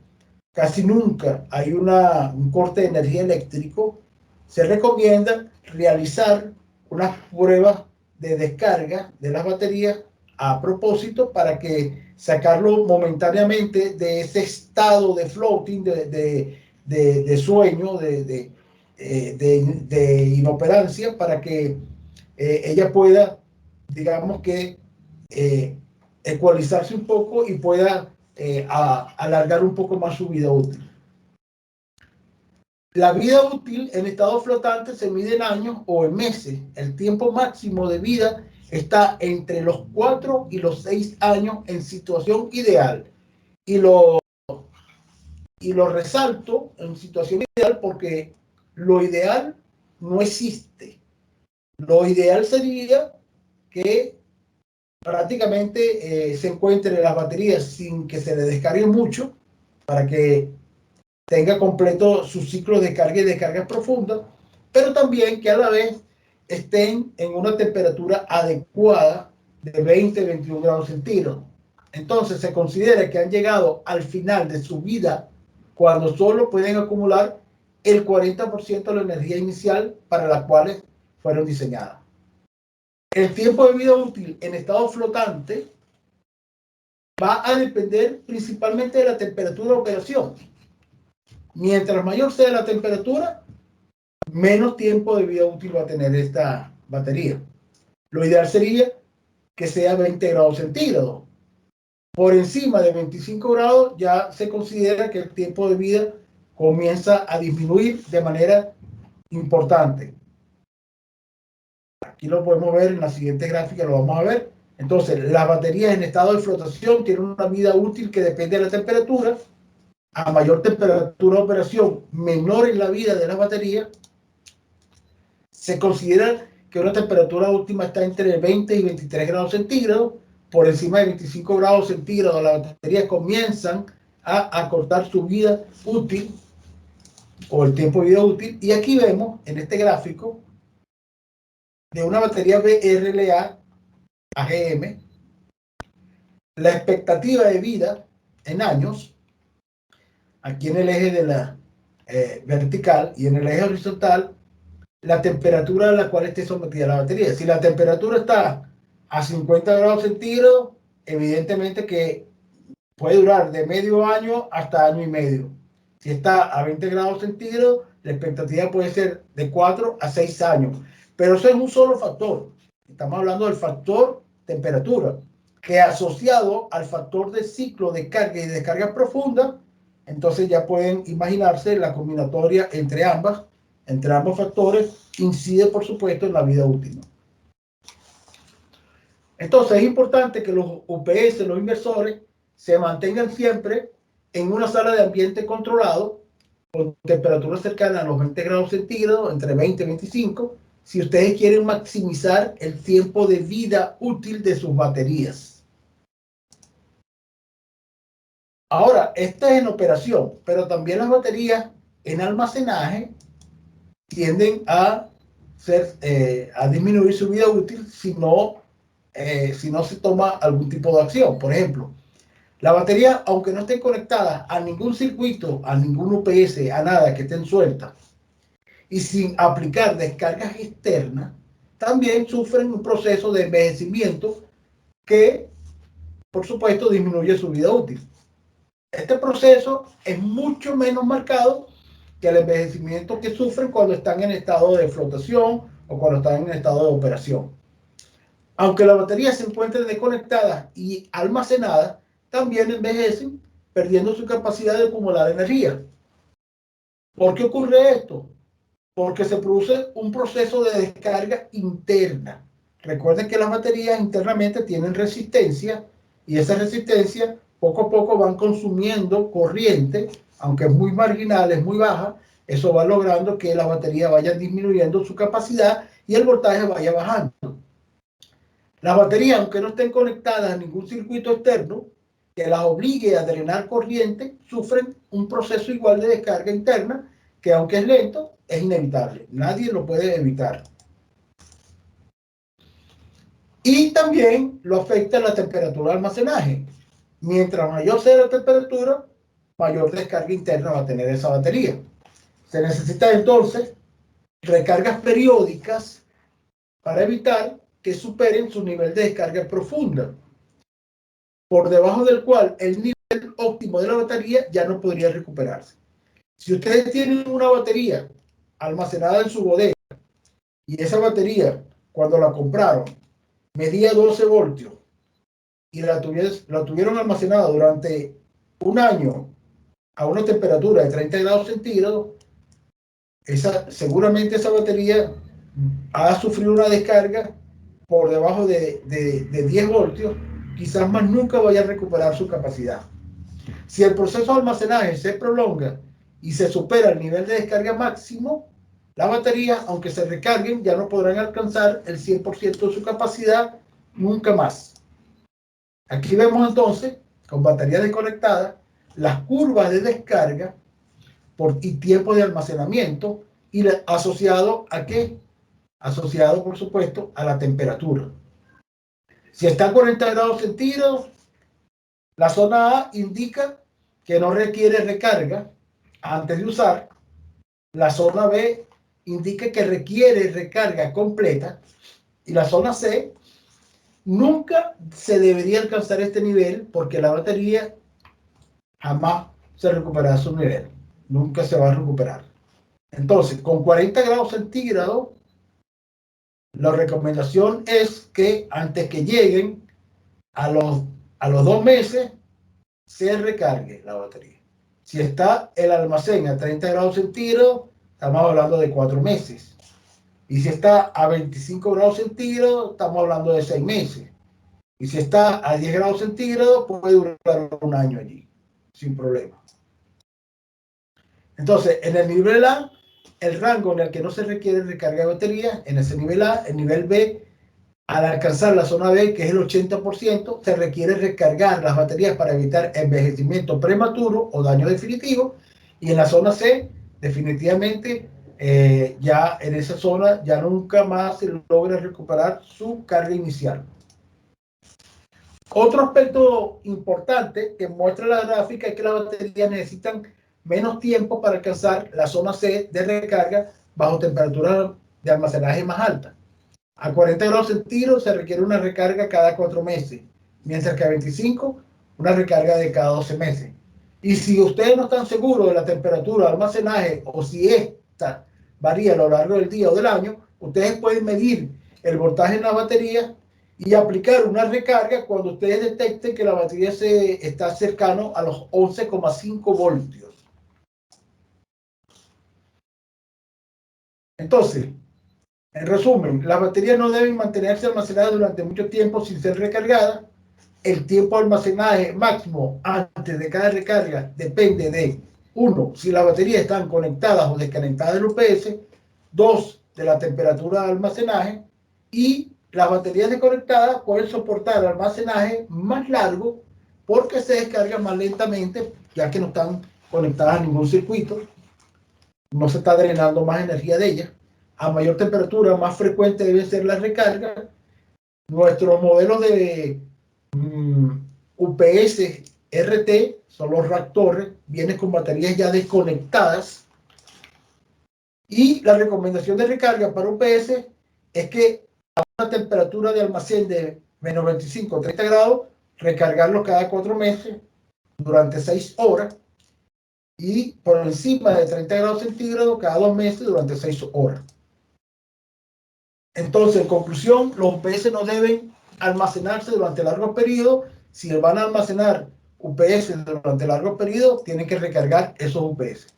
Speaker 2: casi nunca hay un corte de energía eléctrico, se recomienda realizar unas pruebas de descarga de las baterías a propósito para que sacarlo momentáneamente de ese estado de floating, de sueño, de inoperancia, para que ella pueda, digamos que, ecualizarse un poco y pueda alargar un poco más su vida útil. La vida útil en estado flotante se mide en años o en meses. El tiempo máximo de vida está entre los 4 y los 6 años en situación ideal. Y lo resalto en situación ideal porque lo ideal no existe. Lo ideal sería que prácticamente se encuentren las baterías sin que se le descarguen mucho para que tenga completo su ciclo de carga y descarga profunda, pero también que a la vez estén en una temperatura adecuada de 20-21 grados centígrados. Entonces se considera que han llegado al final de su vida cuando solo pueden acumular el 40% de la energía inicial para la cual fueron diseñadas. El tiempo de vida útil en estado flotante va a depender principalmente de la temperatura de operación. Mientras mayor sea la temperatura, menos tiempo de vida útil va a tener esta batería. Lo ideal sería que sea 20 grados centígrados. Por encima de 25 grados ya se considera que el tiempo de vida comienza a disminuir de manera importante. Aquí lo podemos ver en la siguiente gráfica, lo vamos a ver. Entonces, las baterías en estado de flotación tienen una vida útil que depende de la temperatura. A mayor temperatura de operación, menor es la vida de las baterías. Se considera que una temperatura óptima está entre 20 y 23 grados centígrados. Por encima de 25 grados centígrados, las baterías comienzan a acortar su vida útil o el tiempo de vida útil. Y aquí vemos en este gráfico de una batería BRLA AGM la expectativa de vida en años, aquí en el eje de la vertical, y en el eje horizontal la temperatura a la cual esté sometida la batería. Si la temperatura está a 50 grados centígrados, evidentemente que puede durar de medio año hasta año y medio. Si está a 20 grados centígrados, la expectativa puede ser de 4 a 6 años. Pero eso es un solo factor. Estamos hablando del factor temperatura, que asociado al factor de ciclo de carga y descarga profunda, entonces ya pueden imaginarse la combinatoria entre ambos factores incide, por supuesto, en la vida útil. Entonces es importante que los UPS, los inversores, se mantengan siempre en una sala de ambiente controlado con temperaturas cercanas a los 20 grados centígrados, entre 20 y 25, si ustedes quieren maximizar el tiempo de vida útil de sus baterías. Ahora, esta es en operación, pero también las baterías en almacenaje tienden a disminuir su vida útil si no se toma algún tipo de acción. Por ejemplo, la batería, aunque no estén conectadas a ningún circuito, a ningún UPS, a nada, que estén sueltas, y sin aplicar descargas externas, también sufren un proceso de envejecimiento que, por supuesto, disminuye su vida útil. Este proceso es mucho menos marcado que el envejecimiento que sufren cuando están en estado de flotación o cuando están en estado de operación. Aunque las baterías se encuentren desconectadas y almacenadas, también envejecen, perdiendo su capacidad de acumular energía. ¿Por qué ocurre esto? Porque se produce un proceso de descarga interna. Recuerden que las baterías internamente tienen resistencia y esa resistencia poco a poco van consumiendo corriente, aunque es muy marginal, es muy baja. Eso va logrando que la batería vaya disminuyendo su capacidad y el voltaje vaya bajando. Las baterías, aunque no estén conectadas a ningún circuito externo que las obligue a drenar corriente, sufren un proceso igual de descarga interna que, aunque es lento, es inevitable. Nadie lo puede evitar. Y también lo afecta la temperatura de almacenaje. Mientras mayor sea la temperatura, mayor descarga interna va a tener esa batería. Se necesita entonces recargas periódicas para evitar que superen su nivel de descarga profunda, por debajo del cual el nivel óptimo de la batería ya no podría recuperarse. Si ustedes tienen una batería almacenada en su bodega y esa batería, cuando la compraron, medía 12 voltios y la tuvieron almacenada durante un año a una temperatura de 30 grados centígrados, seguramente esa batería ha sufrido una descarga por debajo de 10 voltios, quizás más nunca vaya a recuperar su capacidad. Si el proceso de almacenaje se prolonga y se supera el nivel de descarga máximo, las baterías, aunque se recarguen, ya no podrán alcanzar el 100% de su capacidad nunca más. Aquí vemos entonces, con baterías desconectadas, las curvas de descarga y tiempo de almacenamiento y asociado a qué? Asociado, por supuesto, a la temperatura. Si está a 40 grados centígrados, la zona A indica que no requiere recarga antes de usar. La zona B indica que requiere recarga completa. Y la zona C, nunca se debería alcanzar este nivel porque la batería jamás se recuperará su nivel. Nunca se va a recuperar. Entonces, con 40 grados centígrados, la recomendación es que antes que lleguen a los 2 meses, se recargue la batería. Si está el almacén a 30 grados centígrados, estamos hablando de 4 meses. Y si está a 25 grados centígrados, estamos hablando de 6 meses. Y si está a 10 grados centígrados, puede durar un año allí, sin problema. Entonces, en el nivel A, el rango en el que no se requiere recarga de batería, en ese nivel A. El nivel B, al alcanzar la zona B, que es el 80%, se requiere recargar las baterías para evitar envejecimiento prematuro o daño definitivo. Y en la zona C, definitivamente, ya en esa zona ya nunca más se logra recuperar su carga inicial. Otro aspecto importante que muestra la gráfica es que las baterías necesitan menos tiempo para alcanzar la zona C de recarga bajo temperaturas de almacenaje más altas. A 40 grados centígrados se requiere una recarga cada 4 meses, mientras que a 25 una recarga de cada 12 meses. Y si ustedes no están seguros de la temperatura de almacenaje o si esta varía a lo largo del día o del año, ustedes pueden medir el voltaje en la batería y aplicar una recarga cuando ustedes detecten que la batería se está cercano a los 11,5 voltios. Entonces, en resumen, las baterías no deben mantenerse almacenadas durante mucho tiempo sin ser recargadas. El tiempo de almacenaje máximo antes de cada recarga depende de, 1, si las baterías están conectadas o desconectadas del UPS, 2, de la temperatura de almacenaje, y las baterías desconectadas pueden soportar almacenaje más largo porque se descargan más lentamente, ya que no están conectadas a ningún circuito, no se está drenando más energía de ellas. A mayor temperatura, más frecuente debe ser la recarga. Nuestros modelos de UPS RT son los Rack Torres, vienen con baterías ya desconectadas. Y la recomendación de recarga para UPS es que a una temperatura de almacén de menos 25 o 30 grados, recargarlo cada 4 meses durante 6 horas. Y por encima de 30 grados centígrados cada 2 meses durante 6 horas. Entonces, en conclusión, los UPS no deben almacenarse durante largos periodos. Si van a almacenar UPS durante largos periodos, tienen que recargar esos UPS.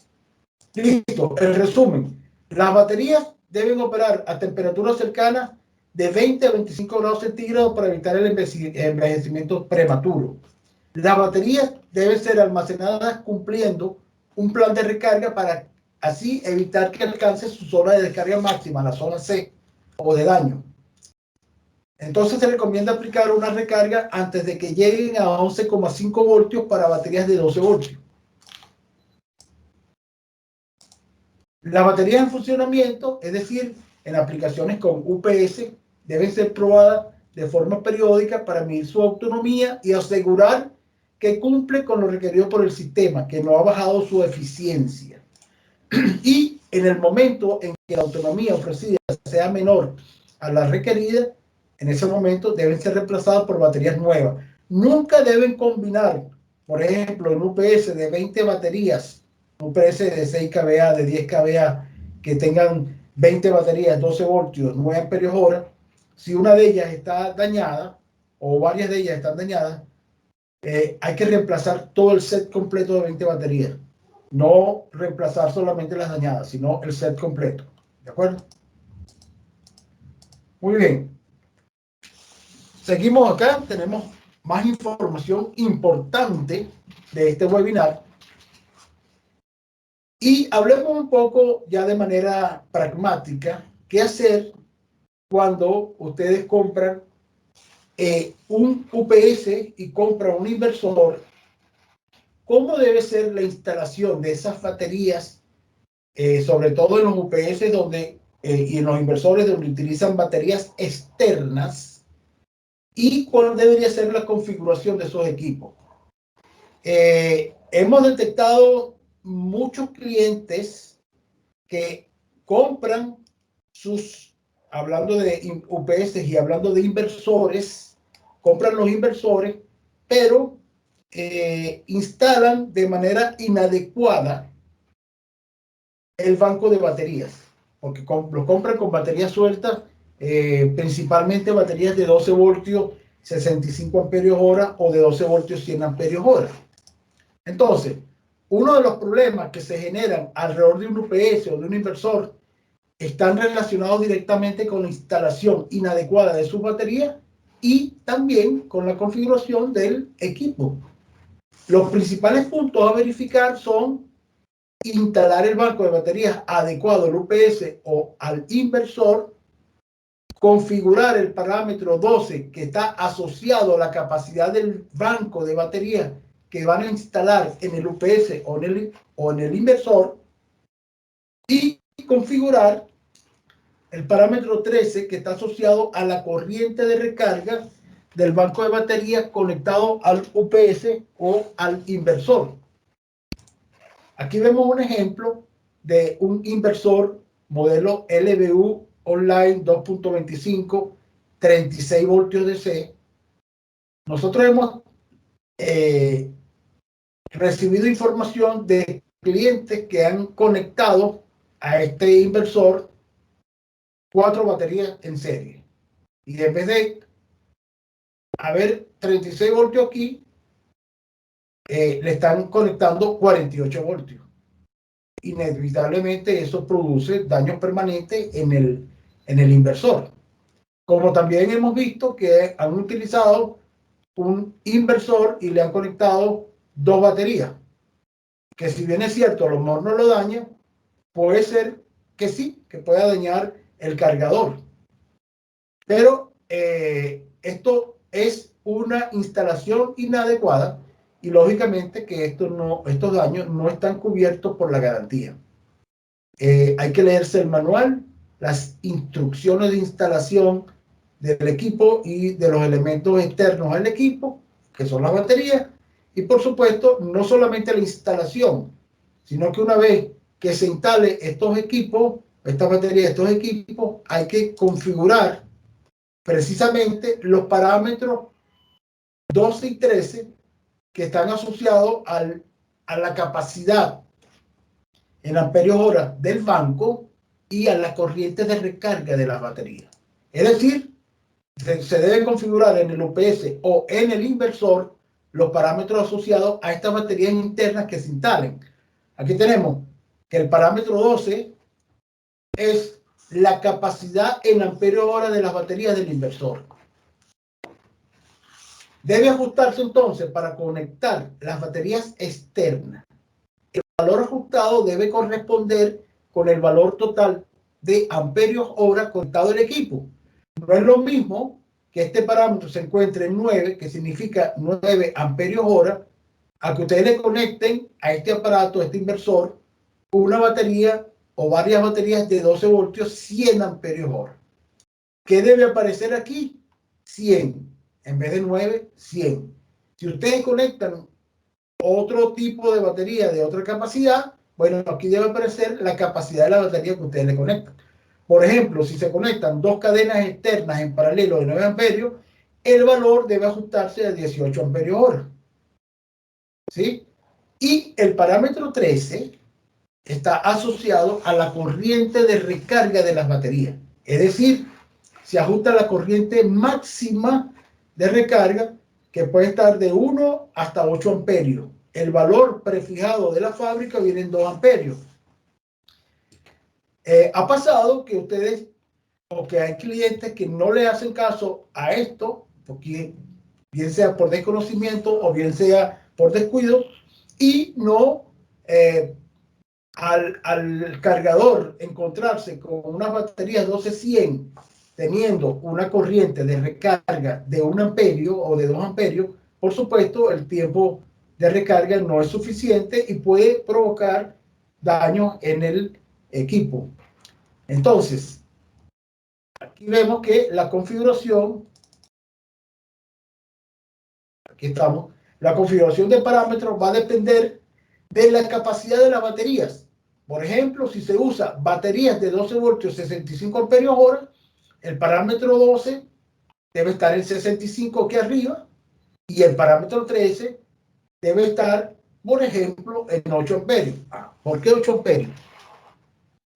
Speaker 2: Listo, en resumen, las baterías deben operar a temperaturas cercanas de 20 a 25 grados centígrados para evitar el envejecimiento prematuro. Las baterías deben ser almacenadas cumpliendo un plan de recarga para así evitar que alcance su zona de descarga máxima, la zona C, o de daño. Entonces se recomienda aplicar una recarga antes de que lleguen a 11,5 voltios para baterías de 12 voltios. Las baterías en funcionamiento, es decir, en aplicaciones con UPS, deben ser probadas de forma periódica para medir su autonomía y asegurar que cumple con lo requerido por el sistema, que no ha bajado su eficiencia. Y en el momento en que la autonomía ofrecida sea menor a la requerida, en ese momento deben ser reemplazadas por baterías nuevas. Nunca deben combinar, por ejemplo, en UPS de 20 baterías, UPS de 6 kVA, de 10 kVA, que tengan 20 baterías, 12 voltios, 9 amperios hora. Si una de ellas está dañada, o varias de ellas están dañadas, hay que reemplazar todo el set completo de 20 baterías. No reemplazar solamente las dañadas, sino el set completo. ¿De acuerdo? Muy bien. Seguimos acá. Tenemos más información importante de este webinar. Y hablemos un poco ya de manera pragmática qué hacer cuando ustedes compran un UPS y compran un inversor. ¿Cómo debe ser la instalación de esas baterías, sobre todo en los UPS y en los inversores donde utilizan baterías externas? ¿Y cuál debería ser la configuración de esos equipos? Hemos detectado muchos clientes que compran hablando de UPS y hablando de inversores, compran los inversores, pero instalan de manera inadecuada el banco de baterías, porque lo compran con baterías sueltas, principalmente baterías de 12 voltios, 65 amperios hora o de 12 voltios, 100 amperios hora. Entonces, uno de los problemas que se generan alrededor de un UPS o de un inversor están relacionados directamente con la instalación inadecuada de sus baterías y también con la configuración del equipo. Los principales puntos a verificar son instalar el banco de baterías adecuado al UPS o al inversor, configurar el parámetro 12 que está asociado a la capacidad del banco de baterías que van a instalar en el UPS o en el inversor, y configurar el parámetro 13 que está asociado a la corriente de recarga del banco de baterías conectado al UPS o al inversor. Aquí vemos un ejemplo de un inversor modelo LBU Online 2.25, 36 voltios DC. Nosotros hemos recibido información de clientes que han conectado a este inversor 4 baterías en serie. Y en vez de haber 36 voltios aquí, le están conectando 48 voltios. Inevitablemente eso produce daños permanentes en el inversor. Como también hemos visto que han utilizado un inversor y le han conectado 2 baterías, que si bien es cierto, a lo mejor no lo daña, puede ser que sí, que pueda dañar el cargador. Pero esto es una instalación inadecuada y lógicamente que estos daños no están cubiertos por la garantía. Hay que leerse el manual, las instrucciones de instalación del equipo y de los elementos externos al equipo, que son las baterías, y por supuesto no solamente la instalación, sino que una vez que se instale estos equipos, estas baterías, estos equipos, hay que configurar precisamente los parámetros 12 y 13 que están asociados a la capacidad en amperios hora del banco y a las corrientes de recarga de las baterías. Es decir, se deben configurar en el UPS o en el inversor los parámetros asociados a estas baterías internas que se instalen. Aquí tenemos que el parámetro 12 es la capacidad en amperios hora de las baterías del inversor. Debe ajustarse entonces para conectar las baterías externas. El valor ajustado debe corresponder con el valor total de amperios hora conectado al equipo. No es lo mismo que este parámetro se encuentre en 9, que significa 9 amperios hora, a que ustedes le conecten a este aparato, a este inversor, una batería o varias baterías de 12 voltios, 100 amperios hora. ¿Qué debe aparecer aquí? 100. En vez de 9, 100. Si ustedes conectan otro tipo de batería de otra capacidad, bueno, aquí debe aparecer la capacidad de la batería que ustedes le conectan. Por ejemplo, si se conectan 2 cadenas externas en paralelo de 9 amperios, el valor debe ajustarse a 18 amperios hora. ¿Sí? Y el parámetro 13 está asociado a la corriente de recarga de las baterías. Es decir, se ajusta la corriente máxima de recarga, que puede estar de 1 hasta 8 amperios. El valor prefijado de la fábrica viene en 2 amperios. Ha pasado que ustedes, o que hay clientes que no le hacen caso a esto, porque bien sea por desconocimiento o bien sea por descuido, y no al cargador encontrarse con unas baterías 12-100 teniendo una corriente de recarga de 1 amperio o de 2 amperios, por supuesto el tiempo de recarga no es suficiente y puede provocar daños en el equipo. Entonces, aquí vemos que la configuración, aquí estamos, la configuración de parámetros va a depender de la capacidad de las baterías. Por ejemplo, si se usa baterías de 12 voltios, 65 amperios hora, el parámetro 12 debe estar en 65 aquí arriba y el parámetro 13 debe estar, por ejemplo, en 8 amperios. ¿Por qué 8 amperios?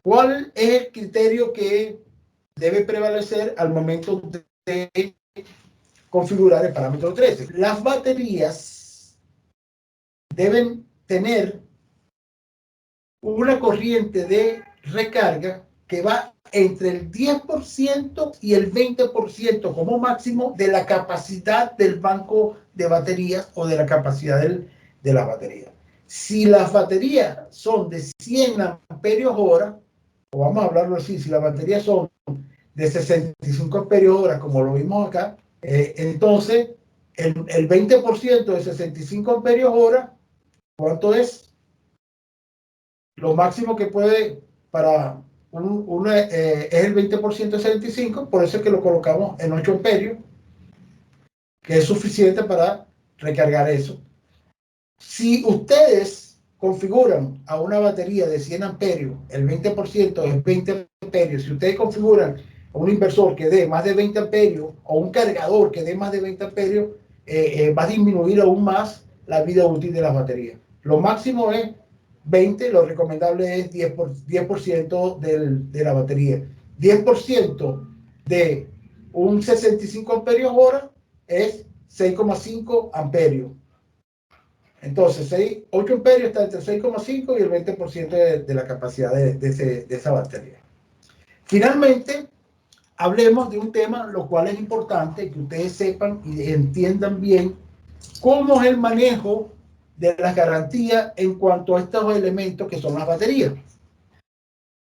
Speaker 2: ¿Cuál es el criterio que debe prevalecer al momento de configurar el parámetro 13? Las baterías deben tener una corriente de recarga que va entre el 10% y el 20% como máximo de la capacidad del banco de baterías o de la capacidad de la batería. Si las baterías son de 100 amperios hora, o vamos a hablarlo así, si las baterías son de 65 amperios hora, como lo vimos acá, entonces el 20% de 65 amperios hora, ¿cuánto es? Lo máximo que puede para es el 20% de 75, por eso es que lo colocamos en 8 amperios, que es suficiente para recargar eso. Si ustedes configuran a una batería de 100 amperios, el 20% es 20 amperios. Si ustedes configuran a un inversor que dé más de 20 amperios o un cargador que dé más de 20 amperios, va a disminuir aún más la vida útil de las baterías. Lo máximo es 20, lo recomendable es 10% de la batería. 10% de un 65 amperios hora es 6,5 amperios. Entonces, 8 amperios está entre 6,5 y el 20% de la capacidad de esa batería. Finalmente, hablemos de un tema lo cual es importante que ustedes sepan y entiendan bien cómo es el manejo de las garantías en cuanto a estos elementos que son las baterías.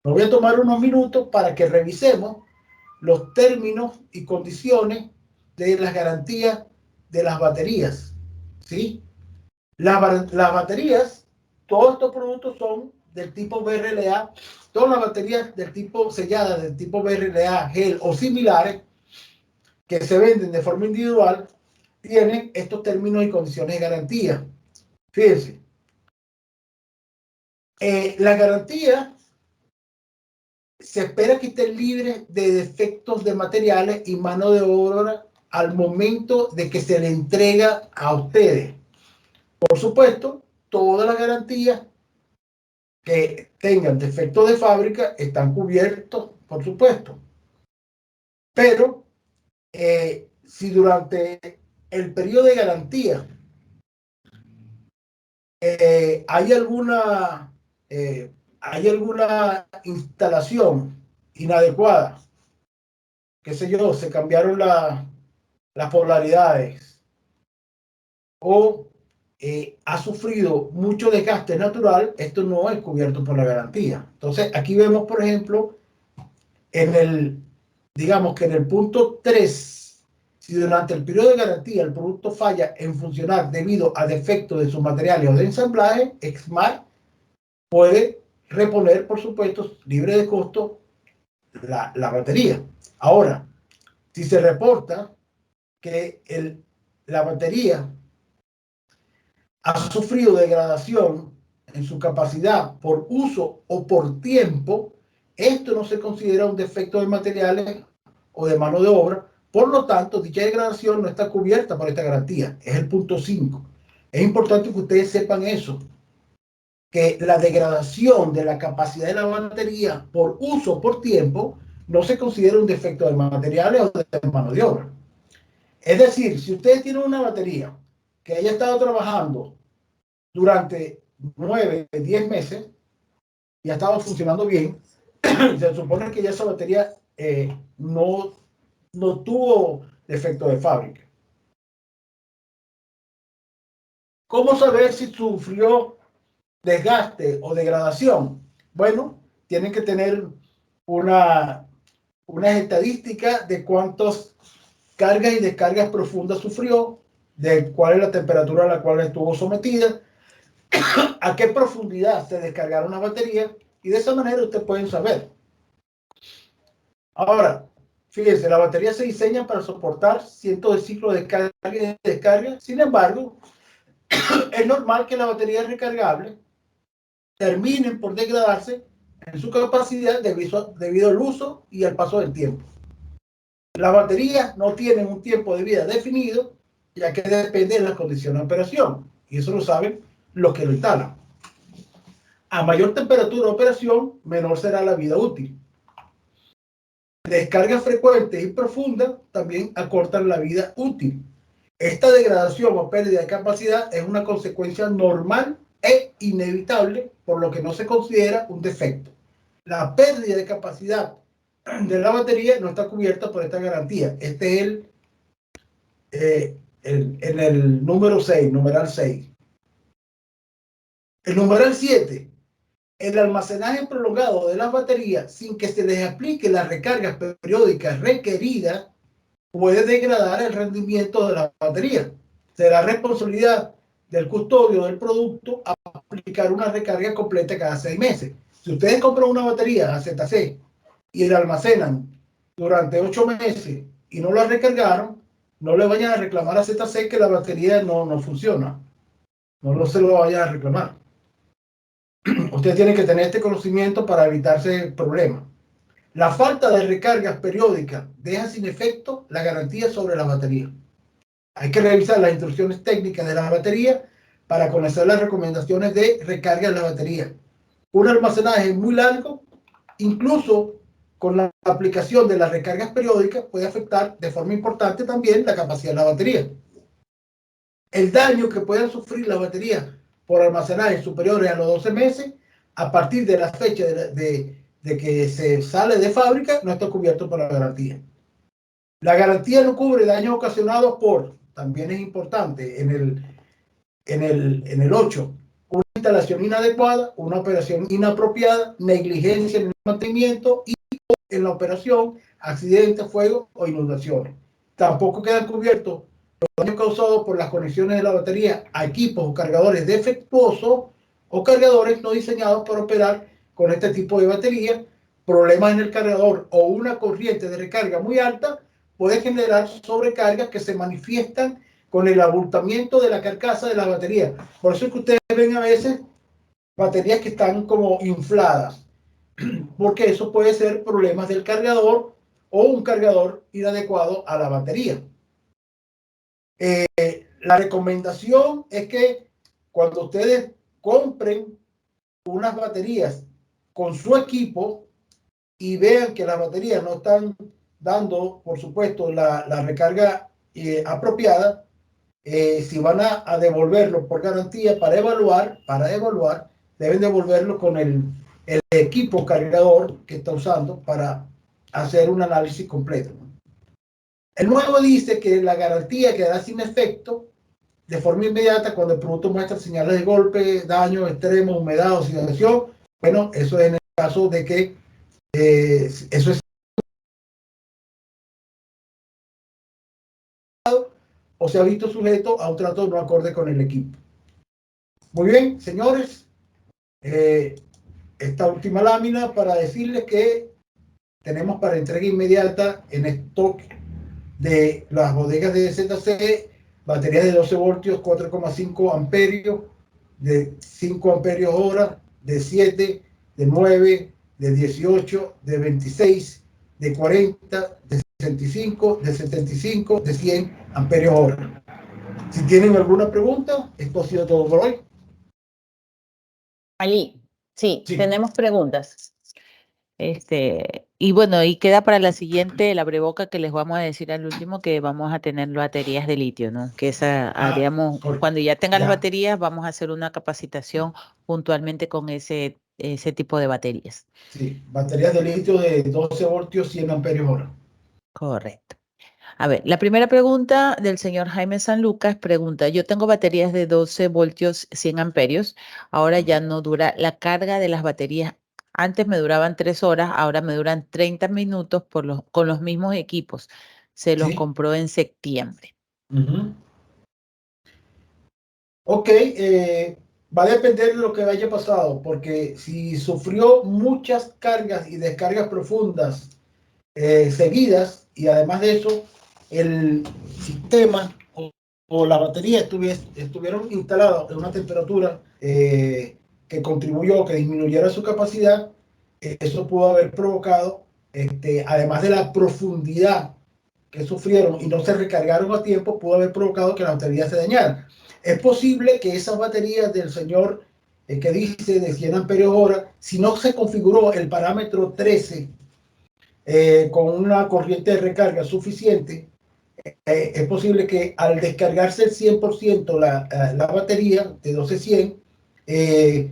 Speaker 2: Me voy a tomar unos minutos para que revisemos los términos y condiciones de las garantías de las baterías, ¿sí? Las baterías, todos estos productos son del tipo BRLA, todas las baterías del tipo selladas, del tipo BRLA, gel o similares, que se venden de forma individual, tienen estos términos y condiciones de garantía. Fíjense, la garantía se espera que estén libres de defectos de materiales y mano de obra al momento de que se le entrega a ustedes. Por supuesto, todas las garantías que tengan defectos de fábrica están cubiertos, por supuesto. Pero si durante el periodo de garantía hay alguna instalación inadecuada, qué sé yo, se cambiaron las polaridades o ha sufrido mucho desgaste natural, esto no es cubierto por la garantía. Entonces, aquí vemos, por ejemplo, digamos que en el punto 3, si durante el periodo de garantía el producto falla en funcionar debido a defectos de sus materiales o de ensamblaje, Exmar puede reponer, por supuesto, libre de costo, la batería. Ahora, si se reporta que la batería ha sufrido degradación en su capacidad por uso o por tiempo, esto no se considera un defecto de materiales o de mano de obra. Por lo tanto, dicha degradación no está cubierta por esta garantía. Es el punto 5. Es importante que ustedes sepan eso, que la degradación de la capacidad de la batería por uso o por tiempo no se considera un defecto de materiales o de mano de obra. Es decir, si ustedes tienen una batería que haya estado trabajando durante 9, 10 meses y ha estado funcionando bien, se supone que ya esa batería no tuvo defecto de fábrica. ¿Cómo saber si sufrió desgaste o degradación? Bueno, tienen que tener unas estadísticas de cuántas cargas y descargas profundas sufrió, de cuál es la temperatura a la cual estuvo sometida, a qué profundidad se descargaron las baterías, y de esa manera ustedes pueden saber. Ahora, fíjense, la batería se diseña para soportar cientos de ciclos de carga y descarga. Sin embargo, es normal que la batería recargable terminen por degradarse en su capacidad debido al uso y al paso del tiempo. Las baterías no tienen un tiempo de vida definido, ya que depende de las condiciones de operación, y eso lo saben los que lo instalan. A mayor temperatura de operación, menor será la vida útil. Descargas frecuentes y profundas también acortan la vida útil. Esta degradación o pérdida de capacidad es una consecuencia normal e inevitable, por lo que no se considera un defecto. La pérdida de capacidad de la batería no está cubierta por esta garantía. Este es en el número 6, numeral 6. El numeral 7. El almacenaje prolongado de las baterías sin que se les aplique las recargas periódicas requeridas puede degradar el rendimiento de la batería. Será responsabilidad del custodio del producto aplicar una recarga completa cada 6 meses. Si ustedes compran una batería AZC y la almacenan durante 8 meses y no la recargaron, no le vayan a reclamar a ZC que la batería no funciona. No se lo vayan a reclamar. Usted tiene que tener este conocimiento para evitarse problemas. La falta de recargas periódicas deja sin efecto la garantía sobre la batería. Hay que revisar las instrucciones técnicas de la batería para conocer las recomendaciones de recarga de la batería. Un almacenaje muy largo, incluso con la aplicación de las recargas periódicas, puede afectar de forma importante también la capacidad de la batería. El daño que puedan sufrir las baterías por almacenajes superiores a los 12 meses, a partir de la fecha de que se sale de fábrica, no está cubierto por la garantía. La garantía no cubre daños ocasionados por, también es importante, en el 8, una instalación inadecuada, una operación inapropiada, negligencia en el mantenimiento y en la operación, accidentes, fuego o inundaciones. Tampoco quedan cubiertos los daños causados por las conexiones de la batería a equipos o cargadores defectuosos o cargadores no diseñados para operar con este tipo de batería. Problemas en el cargador o una corriente de recarga muy alta puede generar sobrecargas que se manifiestan con el abultamiento de la carcasa de la batería. Por eso es que ustedes ven a veces baterías que están como infladas, porque eso puede ser problemas del cargador o un cargador inadecuado a la batería. La recomendación es que cuando ustedes compren unas baterías con su equipo y vean que las baterías no están dando, por supuesto, la recarga apropiada, si van a devolverlo por garantía para evaluar, deben devolverlo con el equipo cargador que está usando para hacer un análisis completo. El nuevo dice que la garantía quedará sin efecto de forma inmediata cuando el producto muestra señales de golpe, daño extremo, humedad, oxidación. Bueno, eso es en el caso de que eso es o se ha visto sujeto a un trato no acorde con el equipo. Muy bien, señores, esta última lámina para decirles que tenemos para entrega inmediata en stock de las bodegas de ZC baterías de 12 voltios, 4,5 amperios, de 5 amperios hora, de 7, de 9, de 18, de 26, de 40, de 65, de 75, de 100 amperios hora. Si tienen alguna pregunta, esto ha sido todo por hoy.
Speaker 1: Ali, sí,
Speaker 2: Sí.
Speaker 1: tenemos preguntas. Y bueno, y queda para la siguiente, la abreboca que les vamos a decir al último que vamos a tener baterías de litio, ¿no? Que esa haríamos, cuando ya tengan las baterías, vamos a hacer una capacitación puntualmente con ese tipo de baterías.
Speaker 2: Sí, baterías de litio de 12 voltios, 100 amperios hora.
Speaker 1: Correcto. A ver, la primera pregunta del señor Jaime San Lucas pregunta, yo tengo baterías de 12 voltios 100 amperios, ahora ya no dura la carga de las baterías, antes me duraban 3 horas, ahora me duran 30 minutos con los mismos equipos, se los compró en septiembre.
Speaker 2: Ok, va a depender de lo que haya pasado, porque si sufrió muchas cargas y descargas profundas seguidas, y además de eso, el sistema o la batería estuvieron instalados en una temperatura que contribuyó, que disminuyera su capacidad, eso pudo haber provocado, además de la profundidad que sufrieron y no se recargaron a tiempo, pudo haber provocado que la batería se dañara. Es posible que esas baterías del señor que dice de 100 amperios hora, si no se configuró el parámetro 13 con una corriente de recarga suficiente, es posible que al descargarse el 100% la batería de 12-100,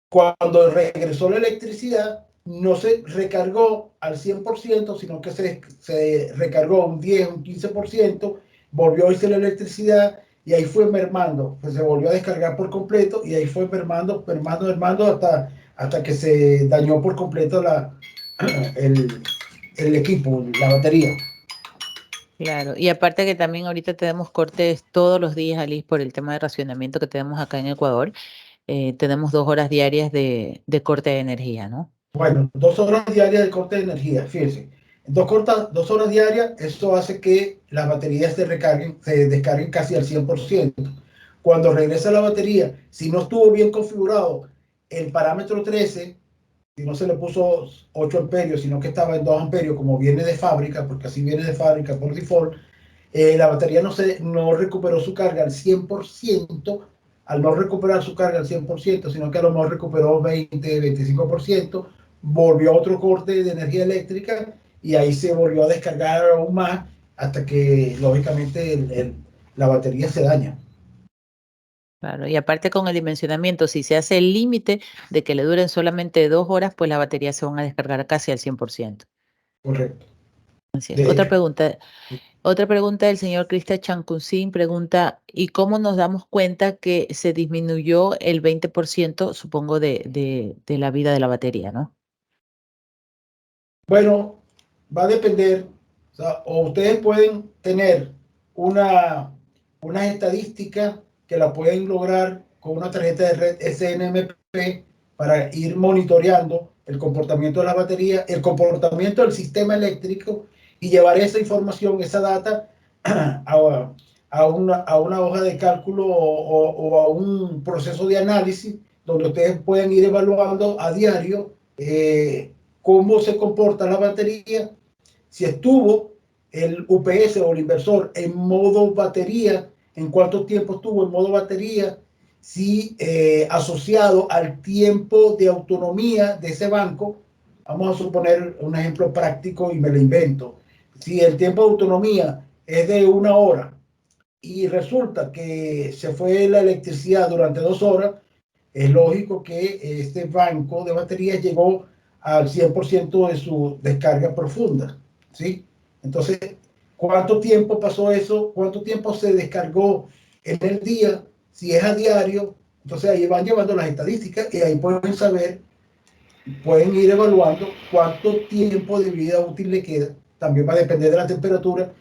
Speaker 2: cuando regresó la electricidad, no se recargó al 100%, sino que se recargó un 10, un 15%, volvió a irse la electricidad y ahí fue mermando, pues se volvió a descargar por completo y ahí fue mermando hasta que se dañó por completo el equipo, la batería.
Speaker 1: Claro, y aparte que también ahorita tenemos cortes todos los días, Alice, por el tema de racionamiento que tenemos acá en Ecuador. Tenemos 2 horas diarias de corte de energía, ¿no?
Speaker 2: Bueno, 2 horas diarias de corte de energía, fíjense. 2 horas diarias, eso hace que las baterías se descarguen casi al 100%. Cuando regresa la batería, si no estuvo bien configurado el parámetro 13, si no se le puso 8 amperios, sino que estaba en 2 amperios, como viene de fábrica, porque así viene de fábrica por default, la batería no recuperó su carga al 100%, al no recuperar su carga al 100%, sino que a lo mejor recuperó 20-25%, volvió a otro corte de energía eléctrica y ahí se volvió a descargar aún más hasta que lógicamente la batería se daña.
Speaker 1: Claro, y aparte con el dimensionamiento, si se hace el límite de que le duren solamente 2 horas, pues las baterías se van a descargar casi al 100%.
Speaker 2: Correcto.
Speaker 1: Así es.
Speaker 2: De hecho,
Speaker 1: Otra pregunta del señor Cristian Chancuncín pregunta, ¿y cómo nos damos cuenta que se disminuyó el 20%, supongo, de la vida de la batería, ¿no?
Speaker 2: bueno, va a depender, o sea, o ustedes pueden tener una estadística que la pueden lograr con una tarjeta de red SNMP para ir monitoreando el comportamiento de la batería, el comportamiento del sistema eléctrico y llevar esa información, esa data a una hoja de cálculo o a un proceso de análisis donde ustedes pueden ir evaluando a diario cómo se comporta la batería, si estuvo el UPS o el inversor en modo batería, en cuánto tiempo estuvo en modo batería, si asociado al tiempo de autonomía de ese banco, vamos a suponer un ejemplo práctico y me lo invento, si el tiempo de autonomía es de 1 hora y resulta que se fue la electricidad durante 2 horas, es lógico que este banco de baterías llegó al 100% de su descarga profunda, ¿sí? Entonces, ¿cuánto tiempo pasó eso? ¿Cuánto tiempo se descargó en el día? Si es a diario, entonces ahí van llevando las estadísticas y ahí pueden saber, pueden ir evaluando cuánto tiempo de vida útil le queda. También va a depender de la temperatura.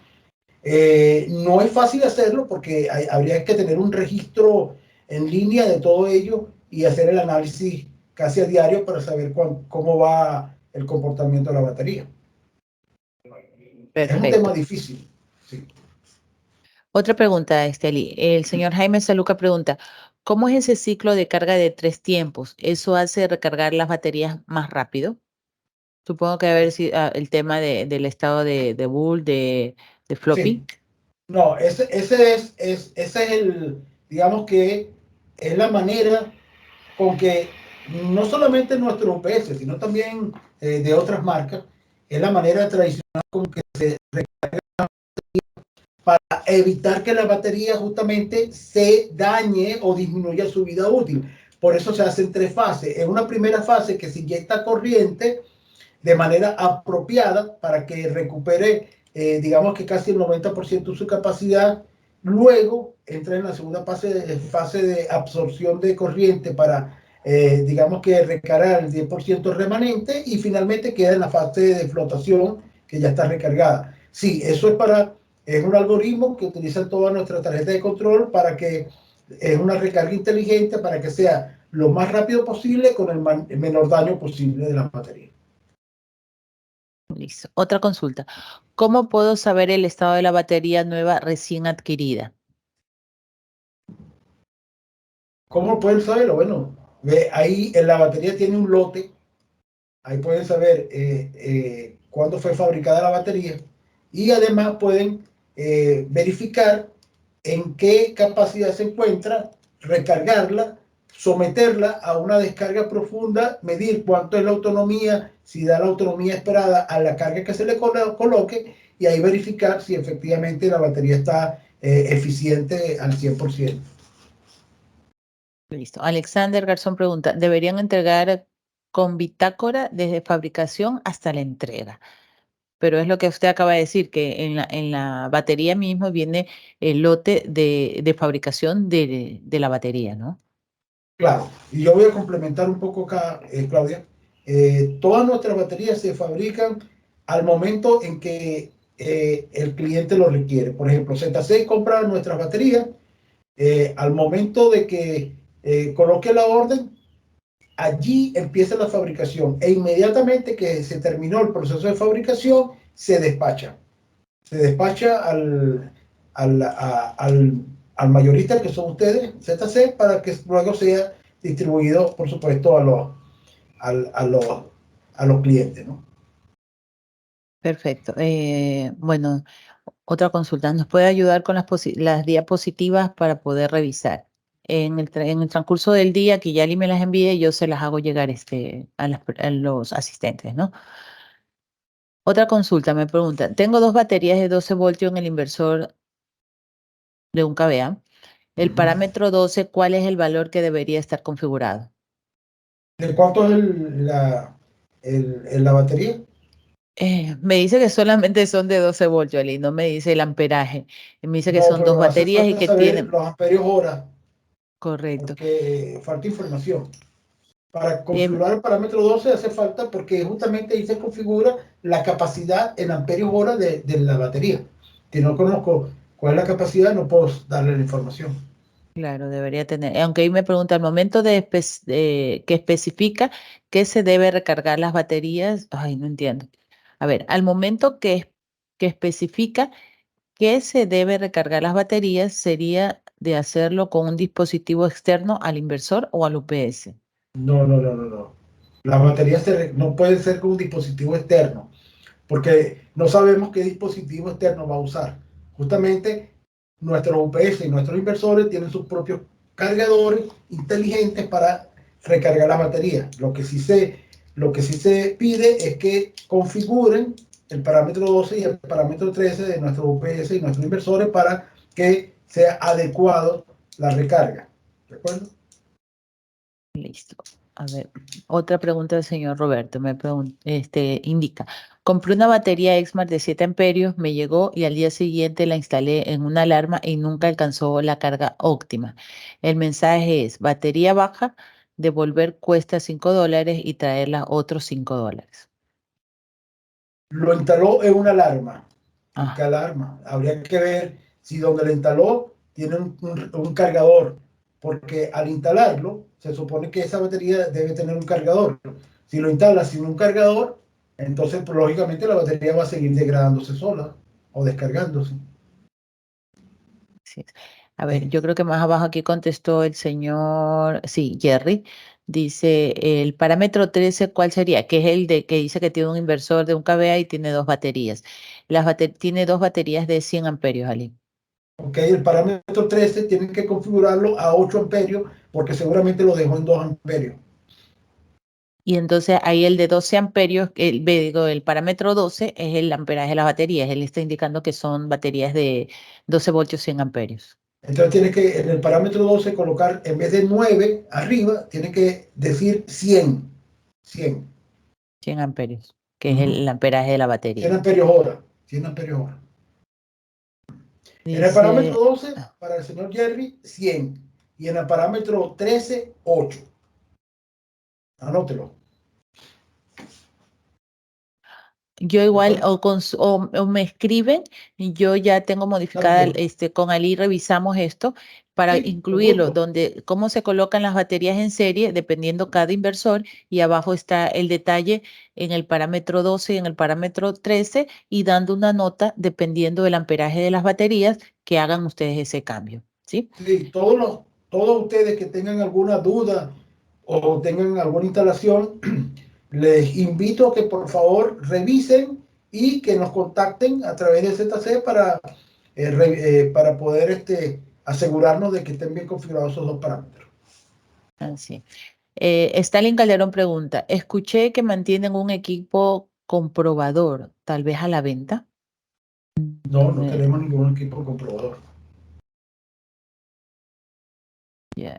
Speaker 2: No es fácil hacerlo porque habría que tener un registro en línea de todo ello y hacer el análisis casi a diario para saber cómo va el comportamiento de la batería. Es un tema
Speaker 1: Perfecto.
Speaker 2: difícil. Sí.
Speaker 1: Otra pregunta, Esteli. El señor Jaime Saluca pregunta, ¿cómo es ese ciclo de carga de 3 tiempos? ¿Eso hace recargar las baterías más rápido? Supongo que a ver si el tema del estado de Bull, de
Speaker 2: Sí.
Speaker 1: floppy.
Speaker 2: No, ese es digamos que es la manera con que no solamente nuestro UPS, sino también de otras marcas, es la manera tradicional con que se para evitar que la batería justamente se dañe o disminuya su vida útil. Por eso se hacen 3 fases. En una primera fase que se inyecta corriente de manera apropiada para que recupere, digamos que casi el 90% de su capacidad. Luego entra en la segunda fase de absorción de corriente para, digamos que recargar el 10% remanente y finalmente queda en la fase de flotación que ya está recargada. Sí, eso es un algoritmo que utiliza toda nuestra tarjeta de control para que es una recarga inteligente para que sea lo más rápido posible con el menor daño posible de la batería.
Speaker 1: Listo. Otra consulta. ¿Cómo puedo saber el estado de la batería nueva recién adquirida?
Speaker 2: ¿Cómo pueden saberlo? Bueno, ahí en la batería tiene un lote, ahí pueden saber cuándo fue fabricada la batería y además pueden verificar en qué capacidad se encuentra, recargarla, someterla a una descarga profunda, medir cuánto es la autonomía, si da la autonomía esperada a la carga que se le coloque y ahí verificar si efectivamente la batería está eficiente al 100%.
Speaker 1: Listo. Alexander Garzón pregunta, ¿deberían entregar con bitácora desde fabricación hasta la entrega? pero es lo que usted acaba de decir, que en la batería mismo viene el lote de fabricación de la batería, ¿no?
Speaker 2: Claro, y yo voy a complementar un poco acá, Claudia. Todas nuestras baterías se fabrican al momento en que el cliente lo requiere. Por ejemplo, ZC compra nuestras baterías al momento de que coloque la orden, allí empieza la fabricación e inmediatamente que se terminó el proceso de fabricación, se despacha. Se despacha al mayorista, que son ustedes, ZC, para que luego sea distribuido, por supuesto, a los, a los clientes, ¿no?
Speaker 1: Perfecto. Bueno, otra consulta. ¿Nos puede ayudar con las diapositivas para poder revisar? En el transcurso del día que Yali me las envíe, yo se las hago llegar a los asistentes, ¿no? Otra consulta, me pregunta. Tengo dos baterías de 12 voltios en el inversor de un kVA. El parámetro 12, ¿cuál es el valor que debería estar configurado?
Speaker 2: ¿De cuánto es la batería?
Speaker 1: Me dice que solamente son de 12 voltios, Ali, no me dice el amperaje. Me dice que
Speaker 2: No,
Speaker 1: son dos
Speaker 2: pero hace
Speaker 1: baterías y
Speaker 2: falta
Speaker 1: que
Speaker 2: saber
Speaker 1: tienen,
Speaker 2: los amperios hora,
Speaker 1: correcto.
Speaker 2: porque falta información. Para
Speaker 1: Em,
Speaker 2: configurar el parámetro 12 hace falta porque justamente ahí se configura la capacidad en amperios hora de la batería. Si no conozco cuál es la capacidad, no puedo darle la información.
Speaker 1: claro, debería tener. Aunque ahí me pregunta, al momento que especifica que se debe recargar las baterías, ay, no entiendo. A ver, al momento que especifica que se debe recargar las baterías, sería de hacerlo con un dispositivo externo al inversor o al UPS.
Speaker 2: No, no, no, no, no. Las baterías no pueden ser con un dispositivo externo, porque no sabemos qué dispositivo externo va a usar. Justamente nuestros UPS y nuestros inversores tienen sus propios cargadores inteligentes para recargar las baterías. Lo que sí se pide es que configuren el parámetro 12 y el parámetro 13 de nuestros UPS y nuestros inversores para que sea adecuado la recarga. ¿De acuerdo?
Speaker 1: Listo. A ver, otra pregunta del señor Roberto. Indica, compré una batería Exmar de 7 amperios, me llegó y al día siguiente la instalé en una alarma y nunca alcanzó la carga óptima. El mensaje es, batería baja, devolver cuesta $5 y traerla otros $5.
Speaker 2: Lo instaló en una alarma. ¿Y qué
Speaker 1: Ah,
Speaker 2: alarma? Habría que ver si donde lo instaló tiene un cargador, porque al instalarlo se supone que esa batería debe tener un cargador. Si lo instala sin un cargador, entonces pues, lógicamente la batería va a seguir degradándose sola o descargándose.
Speaker 1: sí. A ver,
Speaker 2: Eh,
Speaker 1: yo creo que más abajo aquí contestó el señor, sí, Jerry. Dice, el parámetro 13, ¿cuál sería? Que es el de que dice que tiene un inversor de un kVA y tiene dos baterías. Tiene dos baterías de 100 amperios, Ali.
Speaker 2: ok, el parámetro 13 tienen que configurarlo a 8 amperios porque seguramente lo dejó en 2 amperios.
Speaker 1: Y entonces ahí el de 12 amperios, digo, el parámetro 12 es el amperaje de las baterías. Él está indicando que son baterías de 12 voltios 100 amperios.
Speaker 2: Entonces tiene que en el parámetro 12 colocar, en vez de 9 arriba, tiene que decir 100. 100.
Speaker 1: 100 amperios, que es
Speaker 2: Ujú.
Speaker 1: el amperaje de la
Speaker 2: 100
Speaker 1: batería.
Speaker 2: amperios hora. 100 amperios hora. En el parámetro
Speaker 1: Dice,
Speaker 2: 12, para el señor Jerry, 100. Y en el parámetro 13, 8. Anótelo.
Speaker 1: yo
Speaker 2: ¿De
Speaker 1: igual,
Speaker 2: acuerdo?
Speaker 1: o me escriben, y yo ya tengo
Speaker 2: Está
Speaker 1: modificada,
Speaker 2: bien.
Speaker 1: con Ali revisamos esto para
Speaker 2: Sí, con
Speaker 1: incluirlo,
Speaker 2: gusto.
Speaker 1: donde cómo se colocan las baterías en serie, dependiendo cada inversor, y abajo está el detalle en el parámetro 12 y en el parámetro 13, y dando una nota dependiendo del amperaje de las baterías, que hagan ustedes ese cambio, ¿sí?
Speaker 2: Sí, todos ustedes que tengan alguna duda o tengan alguna instalación, les invito a que por favor revisen y que nos contacten a través de ZC para poder asegurarnos de que estén bien configurados esos dos parámetros.
Speaker 1: Así. Stalin Calderón pregunta, escuché que mantienen un equipo comprobador, tal vez a la venta. No
Speaker 2: No, no
Speaker 1: me,
Speaker 2: tenemos ningún equipo comprobador.
Speaker 1: ya,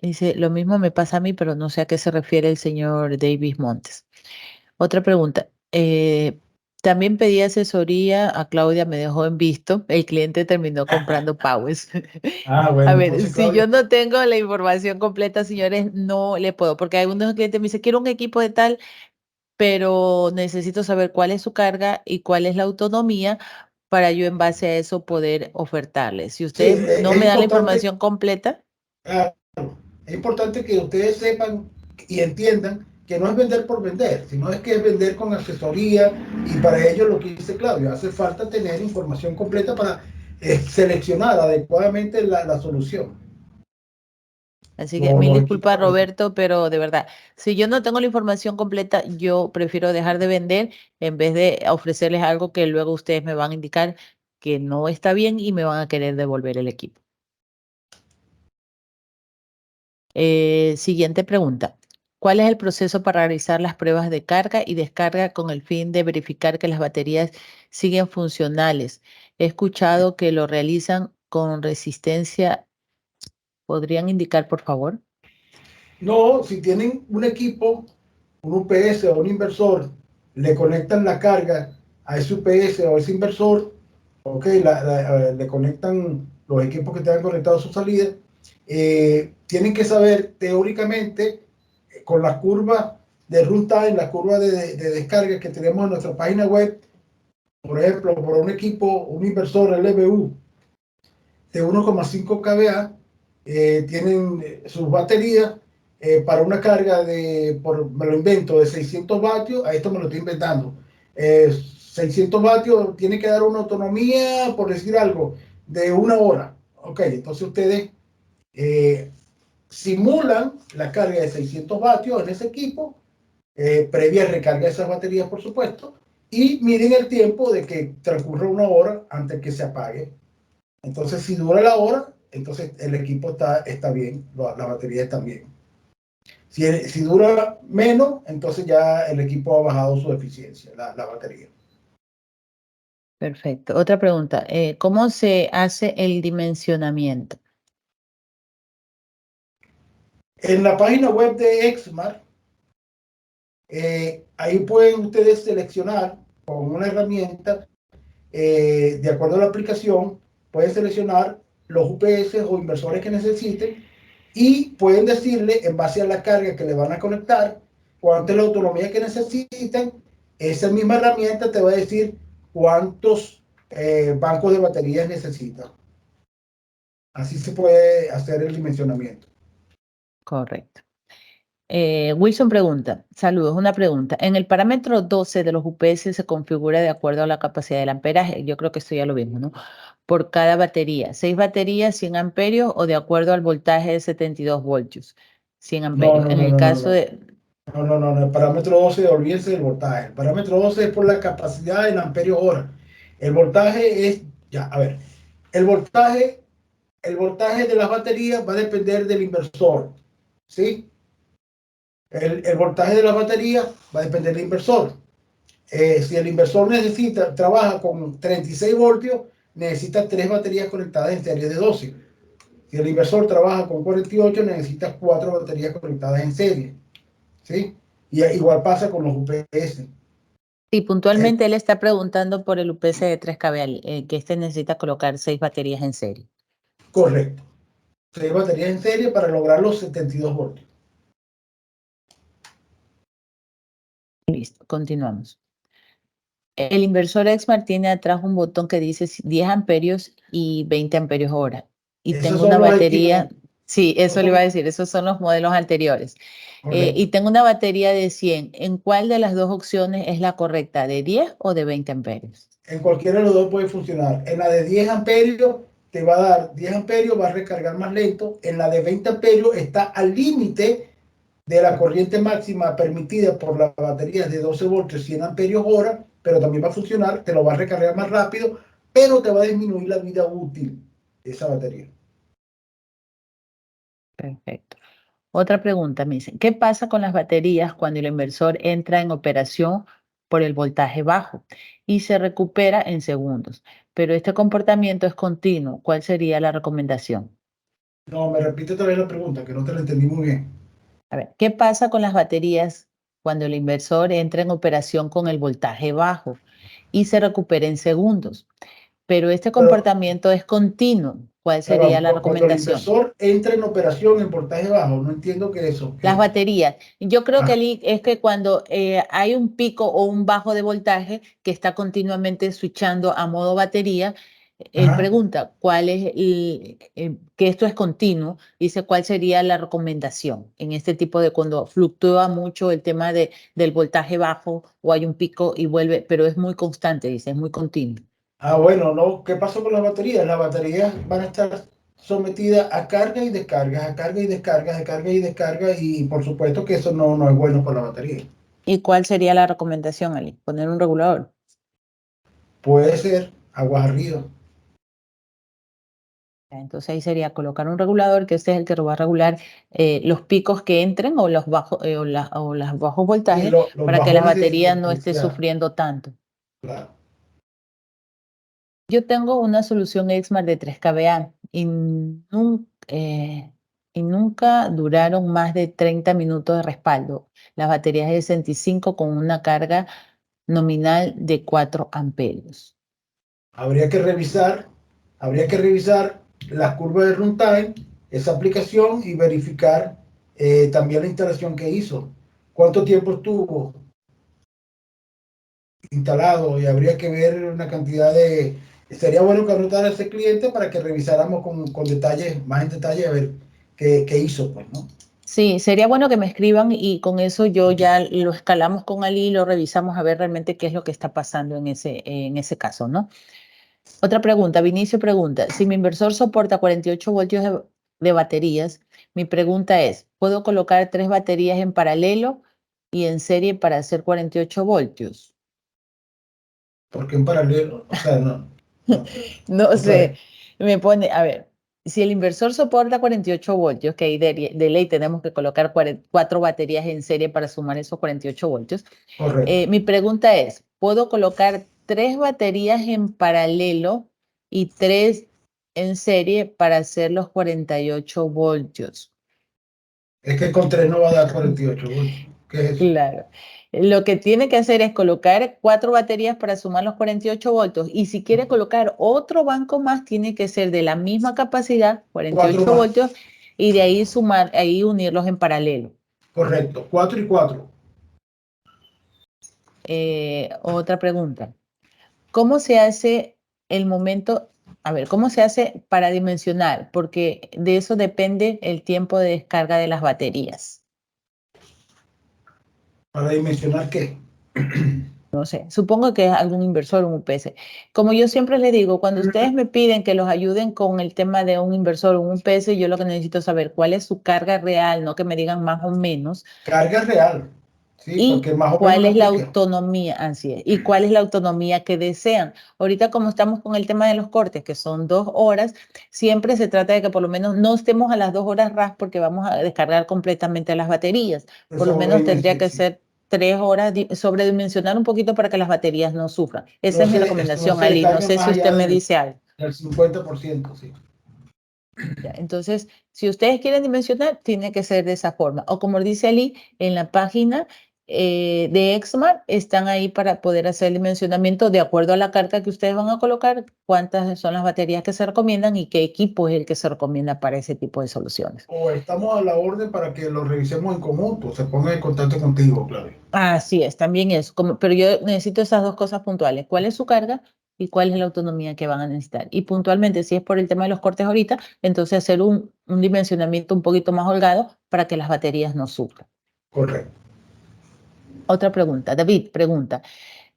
Speaker 1: dice, lo mismo me pasa a mí, pero no sé a qué se refiere el señor Davis Montes. Otra pregunta. También pedí asesoría, a Claudia me dejó en visto, el cliente terminó comprando Powers.
Speaker 2: Ah,
Speaker 1: A
Speaker 2: bueno,
Speaker 1: ver,
Speaker 2: entonces,
Speaker 1: si yo
Speaker 2: Claudia,
Speaker 1: no tengo la información completa, señores, no le puedo, porque algunos clientes me dicen, quiero un equipo de tal, pero necesito saber cuál es su carga y cuál es la autonomía para yo en base a eso poder ofertarles. Si
Speaker 2: sí,
Speaker 1: ustedes no me dan la
Speaker 2: importante.
Speaker 1: información completa,
Speaker 2: Claro, es importante que ustedes sepan y entiendan que no es vender por vender, sino es que es vender con asesoría y para ello lo que dice Claudio, hace falta tener información completa para seleccionar adecuadamente la solución,
Speaker 1: así que mil
Speaker 2: los equipos
Speaker 1: disculpas,
Speaker 2: que necesitan.
Speaker 1: Roberto, pero de verdad, si yo no tengo la información completa, yo prefiero dejar de vender en vez de ofrecerles algo que luego ustedes me van a indicar que no está bien y me van a querer devolver el equipo. Siguiente pregunta. ¿Cuál es el proceso para realizar las pruebas de carga y descarga con el fin de verificar que las baterías siguen funcionales? He escuchado que lo realizan con resistencia. ¿Podrían indicar, por favor?
Speaker 2: No, si tienen un equipo, un UPS o un inversor, le conectan la carga a ese UPS o ese inversor, ok, le conectan los equipos que tengan conectados a su salida, tienen que saber teóricamente con la curva de runtime, la curva de descarga que tenemos en nuestra página web, por ejemplo, por un equipo, un inversor LBU de 1,5 kVA, tienen sus baterías para una carga me lo invento, de 600 vatios, a esto me lo estoy inventando. 600 vatios tiene que dar una autonomía, por decir algo, de 1 hora. Ok, entonces ustedes eh, simulan la carga de 600 vatios en ese equipo, previa recarga de esas baterías, por supuesto, y miren el tiempo de que transcurra 1 hora antes que se apague. Entonces, si dura la hora, entonces el equipo está bien, la batería está bien. Si dura menos, entonces ya el equipo ha bajado su eficiencia, la batería.
Speaker 1: Perfecto. Otra pregunta. ¿Cómo se hace el dimensionamiento?
Speaker 2: En la página web de Exmar, ahí pueden ustedes seleccionar con una herramienta, de acuerdo a la aplicación, pueden seleccionar los UPS o inversores que necesiten y pueden decirle en base a la carga que le van a conectar cuánta es la autonomía que necesitan. Esa misma herramienta te va a decir cuántos bancos de baterías necesitan. Así se puede hacer el dimensionamiento.
Speaker 1: Correcto. Wilson pregunta, saludos, una pregunta. En el parámetro 12 de los UPS se configura de acuerdo a la capacidad del amperaje. Yo creo que esto ya lo vimos, ¿no? Por cada batería. 6 baterías, 100 amperios o de acuerdo al voltaje de 72 voltios. 100
Speaker 2: No,
Speaker 1: amperios.
Speaker 2: no,
Speaker 1: En
Speaker 2: no,
Speaker 1: el
Speaker 2: no, no,
Speaker 1: caso
Speaker 2: no.
Speaker 1: de...
Speaker 2: No, no, no, no. El parámetro 12, olvídense del voltaje. El parámetro 12 es por la capacidad en amperios hora. El voltaje es, ya, a ver, el voltaje, el voltaje de las baterías va a depender del inversor, ¿sí? El voltaje de las baterías va a depender del inversor. Si el inversor trabaja con 36 voltios, necesita 3 baterías conectadas en serie de 12. Si el inversor trabaja con 48, necesita 4 baterías conectadas en serie, ¿sí? Y igual pasa con los UPS.
Speaker 1: Y
Speaker 2: El,
Speaker 1: puntualmente él está preguntando por el UPS de 3 kVA, que este necesita colocar 6 baterías en serie.
Speaker 2: correcto. 6 baterías en serie para lograr los 72 voltios.
Speaker 1: Listo, continuamos. El inversor Exmar tiene atrás un botón que dice 10 amperios y 20 amperios hora. Y
Speaker 2: Esos
Speaker 1: tengo
Speaker 2: son
Speaker 1: una
Speaker 2: los
Speaker 1: batería,
Speaker 2: equipos.
Speaker 1: sí,
Speaker 2: Esos
Speaker 1: eso le iba a
Speaker 2: son,
Speaker 1: decir, esos son los modelos anteriores. Y
Speaker 2: correcto.
Speaker 1: tengo una batería de 100. ¿En cuál de las dos opciones es la correcta, de 10 o de 20 amperios?
Speaker 2: En cualquiera de los dos puede funcionar. En la de 10 amperios te va a dar 10 amperios, va a recargar más lento. En la de 20 amperios está al límite de la corriente máxima permitida por la batería de 12 voltios, 100 amperios hora, pero también va a funcionar, te lo va a recargar más rápido, pero te va a disminuir la vida útil de esa batería.
Speaker 1: Perfecto. Otra pregunta, me dicen, ¿qué pasa con las baterías cuando el inversor entra en operación por el voltaje bajo y se recupera en segundos? Pero este comportamiento es continuo. ¿Cuál sería la recomendación?
Speaker 2: No, me repite otra vez la pregunta, que no te la entendí muy bien.
Speaker 1: A ver, ¿qué pasa con las baterías? cuando el inversor entra en operación con el voltaje bajo y se recupera en segundos. Pero este comportamiento es continuo. ¿Cuál sería la
Speaker 2: Cuando el
Speaker 1: recomendación?
Speaker 2: inversor entra en operación en voltaje bajo, no entiendo qué es eso.
Speaker 1: Las baterías. Yo creo que
Speaker 2: Ah,
Speaker 1: es que cuando hay un pico o un bajo de voltaje que está continuamente switchando a modo batería, él
Speaker 2: ajá.
Speaker 1: pregunta cuál es que esto es continuo, dice cuál sería la recomendación en este tipo de cuando fluctúa mucho el tema del voltaje bajo o hay un pico y vuelve, pero es muy constante, dice, es muy continuo.
Speaker 2: Bueno, no. ¿Qué pasó con las baterías? Las baterías van a estar sometidas a carga y descarga, a carga y descarga, a carga y descarga, y por supuesto que eso no es bueno para la batería.
Speaker 1: ¿Y cuál sería la recomendación, Ali? Poner un regulador.
Speaker 2: Puede ser aguas arriba.
Speaker 1: Entonces ahí sería colocar un regulador, que este es el que va a regular los picos que entren o los bajos o los bajos
Speaker 2: Y
Speaker 1: voltajes
Speaker 2: los
Speaker 1: para que las
Speaker 2: bajones de
Speaker 1: baterías no estén
Speaker 2: potencial.
Speaker 1: sufriendo tanto.
Speaker 2: Claro.
Speaker 1: Yo tengo una solución Exmar de 3 kVA y nunca duraron más de 30 minutos de respaldo. Las baterías de 65 con una carga nominal de 4 amperios.
Speaker 2: Habría que revisar, habría que revisar las curvas de runtime, esa aplicación, y verificar también la instalación que hizo. ¿Cuánto tiempo estuvo instalado? Y habría que ver una cantidad de... Sería bueno que anotara a ese cliente para que revisáramos con detalles, más en detalle, a ver qué hizo, pues, ¿no?
Speaker 1: Sí, sería bueno que me escriban y con eso yo ya lo escalamos con Ali y lo revisamos a ver realmente qué es lo que está pasando en ese caso, ¿no? Otra pregunta, Vinicio pregunta, si mi inversor soporta 48 voltios de baterías, mi pregunta es, ¿puedo colocar 3 baterías en paralelo y en serie para hacer 48 voltios?
Speaker 2: Porque en paralelo, o sea, no,
Speaker 1: No
Speaker 2: otra
Speaker 1: sé,
Speaker 2: vez,
Speaker 1: me pone, a ver, si el inversor soporta 48 voltios, que de ley tenemos que colocar 4 baterías en serie para sumar esos 48 voltios.
Speaker 2: correcto.
Speaker 1: Mi pregunta es, ¿puedo colocar 3 baterías en paralelo y 3 en serie para hacer los 48 voltios?
Speaker 2: Es que con tres no va a dar 48 voltios. ¿Qué es eso?
Speaker 1: Claro. Lo que tiene que hacer es colocar 4 baterías para sumar los 48 voltios y si quiere colocar otro banco más, tiene que ser de la misma capacidad,
Speaker 2: Cuatro
Speaker 1: 48
Speaker 2: más.
Speaker 1: voltios, y de ahí sumar, ahí unirlos en paralelo.
Speaker 2: Correcto. Cuatro y cuatro.
Speaker 1: Otra pregunta. ¿Cómo se hace el momento? A ver, ¿cómo se hace para dimensionar? Porque de eso depende el tiempo de descarga de las baterías.
Speaker 2: ¿Para dimensionar qué?
Speaker 1: No sé, supongo que es algún inversor, un UPS. Como yo siempre les digo, cuando ustedes me piden que los ayuden con el tema de un inversor o un UPS, yo lo que necesito es saber cuál es su carga real, no que me digan más o menos,
Speaker 2: Carga real. Sí,
Speaker 1: y
Speaker 2: porque más o menos
Speaker 1: cuál
Speaker 2: no
Speaker 1: es la
Speaker 2: aplica.
Speaker 1: autonomía, así es, y cuál es la autonomía que desean. Ahorita como estamos con el tema de los cortes, que son 2 horas, siempre se trata de que por lo menos no estemos a las 2 horas RAS porque vamos a descargar completamente las baterías. Por lo menos tendría que
Speaker 2: Sí.
Speaker 1: ser 3 horas, sobredimensionar un poquito para que las baterías no sufran. Esa
Speaker 2: No
Speaker 1: es mi
Speaker 2: esto no
Speaker 1: recomendación,
Speaker 2: se
Speaker 1: Ali. No
Speaker 2: descarga
Speaker 1: sé
Speaker 2: más
Speaker 1: si
Speaker 2: allá
Speaker 1: usted me dice algo.
Speaker 2: del 50%, sí.
Speaker 1: Ya, entonces, si ustedes quieren dimensionar, tiene que ser de esa forma. O como dice Ali, en la página de Exmar están ahí para poder hacer el dimensionamiento de acuerdo a la carga que ustedes van a colocar, cuántas son las baterías que se recomiendan y qué equipo es el que se recomienda para ese tipo de soluciones.
Speaker 2: O estamos a la orden para que lo revisemos en conjunto. Se ponga en contacto contigo, Claudio.
Speaker 1: Así es, también es, pero yo necesito esas dos cosas puntuales. ¿Cuál es su carga y cuál es la autonomía que van a necesitar? Y puntualmente, si es por el tema de los cortes ahorita, entonces hacer un dimensionamiento un poquito más holgado para que las baterías no sufran.
Speaker 2: Correcto.
Speaker 1: Otra pregunta, David pregunta,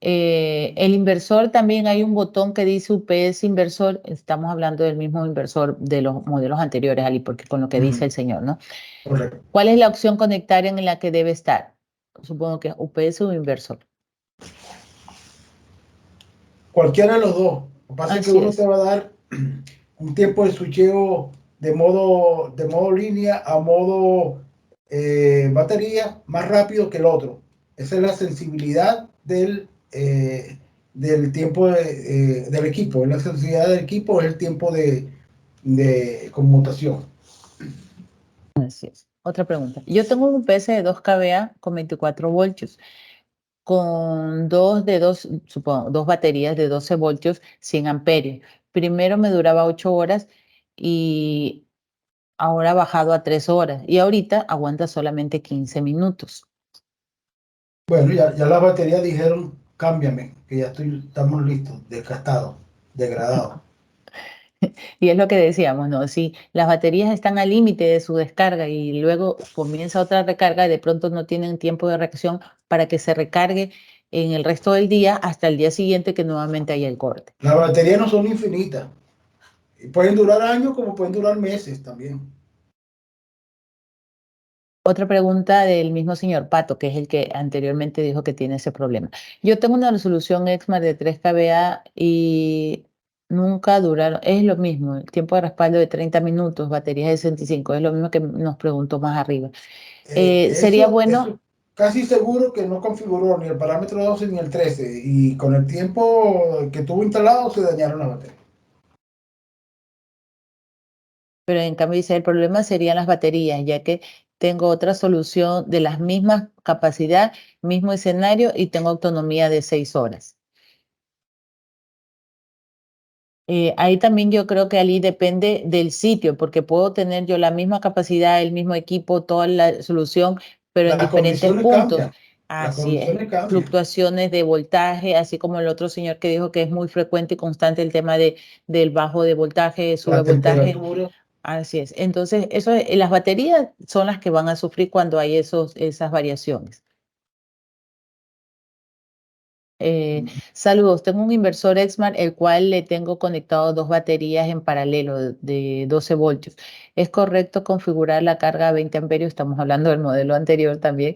Speaker 1: el inversor también hay un botón que dice UPS inversor, estamos hablando del mismo inversor de los modelos anteriores, Ali, porque con lo que dice
Speaker 2: Ujú.
Speaker 1: el señor, ¿no?
Speaker 2: Correcto.
Speaker 1: ¿Cuál es la opción conectar en la que debe estar? Supongo que es UPS o inversor.
Speaker 2: Cualquiera de los dos. Lo que pasa es que
Speaker 1: Así
Speaker 2: uno te
Speaker 1: es.
Speaker 2: va a dar un tiempo de switcheo de modo línea a modo batería más rápido que el otro. Esa es la sensibilidad del tiempo del equipo. La sensibilidad del equipo es el tiempo de conmutación.
Speaker 1: Así es. Otra pregunta. Yo tengo un UPS de 2 kVA con 24 voltios, con supongo, dos baterías de 12 voltios, 100 amperios. Primero me duraba 8 horas y ahora ha bajado a 3 horas y ahorita aguanta solamente 15 minutos.
Speaker 2: Bueno, ya las baterías dijeron, cámbiame, que estamos listos, desgastados, degradados.
Speaker 1: Y es lo que decíamos, ¿no? Si las baterías están al límite de su descarga y luego comienza otra recarga, de pronto no tienen tiempo de reacción para que se recargue en el resto del día hasta el día siguiente que nuevamente haya el corte.
Speaker 2: Las baterías no son infinitas. Pueden durar años como pueden durar meses también.
Speaker 1: Otra pregunta del mismo señor Pato, que es el que anteriormente dijo que tiene ese problema. Yo tengo una resolución Exmar de 3 kVA y nunca duraron, es lo mismo, el tiempo de respaldo de 30 minutos, batería de 65, es lo mismo que nos preguntó más arriba. Sería
Speaker 2: Eso
Speaker 1: bueno,
Speaker 2: casi seguro que no configuró ni el parámetro 12 ni el 13 y con el tiempo que tuvo instalado se dañaron las baterías.
Speaker 1: pero en cambio dice, el problema serían las baterías, ya que tengo otra solución de las mismas capacidad, mismo escenario y tengo autonomía de 6 horas. Ahí también yo creo que allí depende del sitio, porque puedo tener yo la misma capacidad, el mismo equipo, toda la solución, pero en
Speaker 2: Las
Speaker 1: diferentes
Speaker 2: condiciones
Speaker 1: puntos.
Speaker 2: cambian, las
Speaker 1: Así es,
Speaker 2: condiciones cambian,
Speaker 1: fluctuaciones de voltaje, así como el otro señor que dijo que es muy frecuente y constante el tema del bajo de voltaje, sube
Speaker 2: la
Speaker 1: voltaje.
Speaker 2: temperatura.
Speaker 1: Así es. Entonces, las baterías son las que van a sufrir cuando hay esas variaciones. Saludos, tengo un inversor Exmar, el cual le tengo conectado dos baterías en paralelo de 12 voltios. ¿Es correcto configurar la carga a 20 amperios? Estamos hablando del modelo anterior también.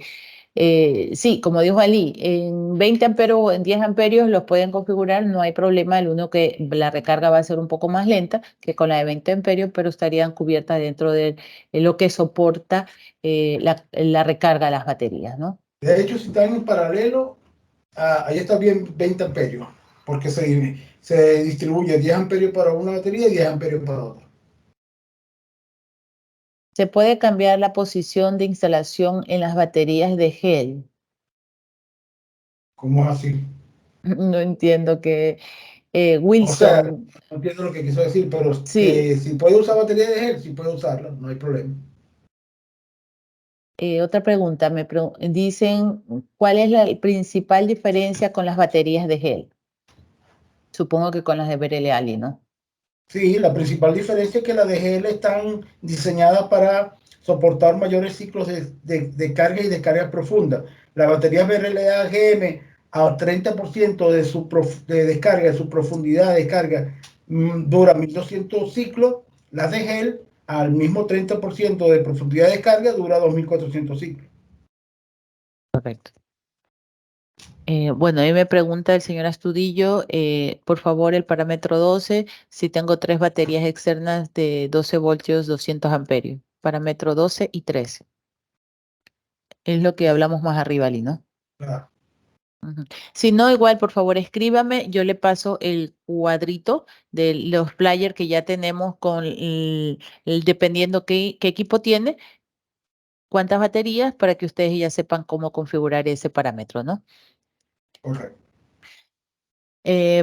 Speaker 1: Sí, como dijo Ali, en 20 amperios o en 10 amperios los pueden configurar, no hay problema. El uno que la recarga va a ser un poco más lenta que con la de 20 amperios, pero estarían cubiertas dentro de lo que soporta la recarga de las baterías, ¿no?
Speaker 2: De hecho, si están en paralelo, ahí está bien 20 amperios, porque se distribuye 10 amperios para una batería y 10 amperios para otra.
Speaker 1: Se puede cambiar la posición de instalación en las baterías de gel.
Speaker 2: ¿Cómo es así?
Speaker 1: No entiendo que
Speaker 2: O sea,
Speaker 1: Wilson,
Speaker 2: no entiendo lo que quiso decir, pero
Speaker 1: sí.
Speaker 2: si puede usar batería de gel, sí puede usarla, no hay problema.
Speaker 1: Otra pregunta, dicen, ¿cuál es la principal diferencia con las baterías de gel? Supongo que con las de Berele Ali, ¿no?
Speaker 2: Sí, la principal diferencia es que las de gel están diseñadas para soportar mayores ciclos de carga y descarga profunda. Las baterías BRLA GM a 30% de descarga, de su profundidad de descarga, dura 1200 ciclos. Las de gel al mismo 30% de profundidad de descarga dura 2400 ciclos.
Speaker 1: Correcto. Bueno, ahí me pregunta el señor Astudillo, por favor, el parámetro 12, si tengo tres baterías externas de 12 voltios, 200 amperios, parámetro 12 y 13. Es lo que hablamos más arriba, Ali, ¿no?
Speaker 2: Claro,
Speaker 1: Ujú. Si no, igual, por favor, escríbame. Yo le paso el cuadrito de los players que ya tenemos con dependiendo qué equipo tiene, cuántas baterías, para que ustedes ya sepan cómo configurar ese parámetro, ¿no?
Speaker 2: correcto.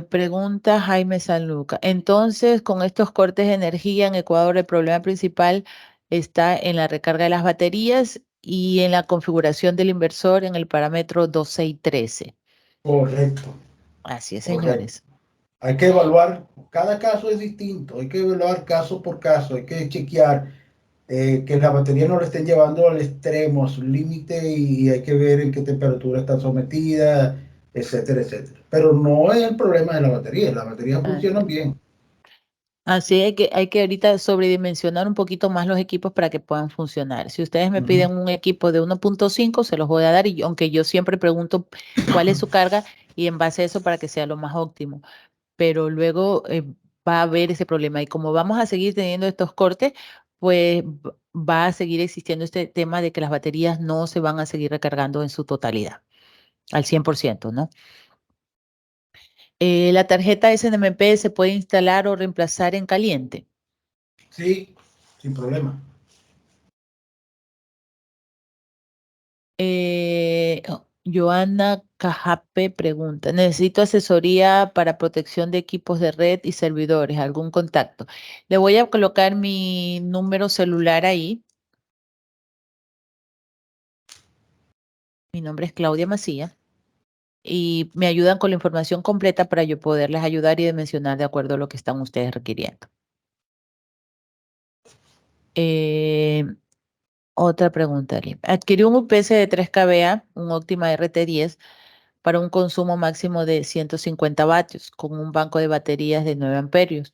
Speaker 1: Pregunta Jaime Sanluca. Entonces, con estos cortes de energía en Ecuador, el problema principal está en la recarga de las baterías y en la configuración del inversor en el parámetro 12 y 13.
Speaker 2: Correcto,
Speaker 1: Así es,
Speaker 2: correcto.
Speaker 1: señores.
Speaker 2: Hay que evaluar, cada caso es distinto, hay que evaluar caso por caso, hay que chequear que la batería no la estén llevando al extremo, a su límite, y hay que ver en qué temperatura están sometidas, etcétera, etcétera. Pero no es el problema de la batería, las baterías
Speaker 1: Así
Speaker 2: funcionan
Speaker 1: es.
Speaker 2: bien.
Speaker 1: Así hay que ahorita sobredimensionar un poquito más los equipos para que puedan funcionar. Si ustedes me
Speaker 2: Ujú.
Speaker 1: piden un equipo de 1.5, se los voy a dar, y aunque yo siempre pregunto cuál es su carga y en base a eso para que sea lo más óptimo. Pero luego va a haber ese problema y como vamos a seguir teniendo estos cortes, pues va a seguir existiendo este tema de que las baterías no se van a seguir recargando en su totalidad, al 100%, ¿no? La tarjeta SNMP se puede instalar o reemplazar en caliente.
Speaker 2: Sí, sin problema.
Speaker 1: Joana Cajape pregunta, necesito asesoría para protección de equipos de red y servidores, algún contacto. Le voy a colocar mi número celular ahí. Mi nombre es Claudia Macía y me ayudan con la información completa para yo poderles ayudar y dimensionar de acuerdo a lo que están ustedes requiriendo. Eh, Otra pregunta, Lim. Adquirí un UPS de 3 kVA, un Optima RT10, para un consumo máximo de 150 vatios, con un banco de baterías de 9 amperios.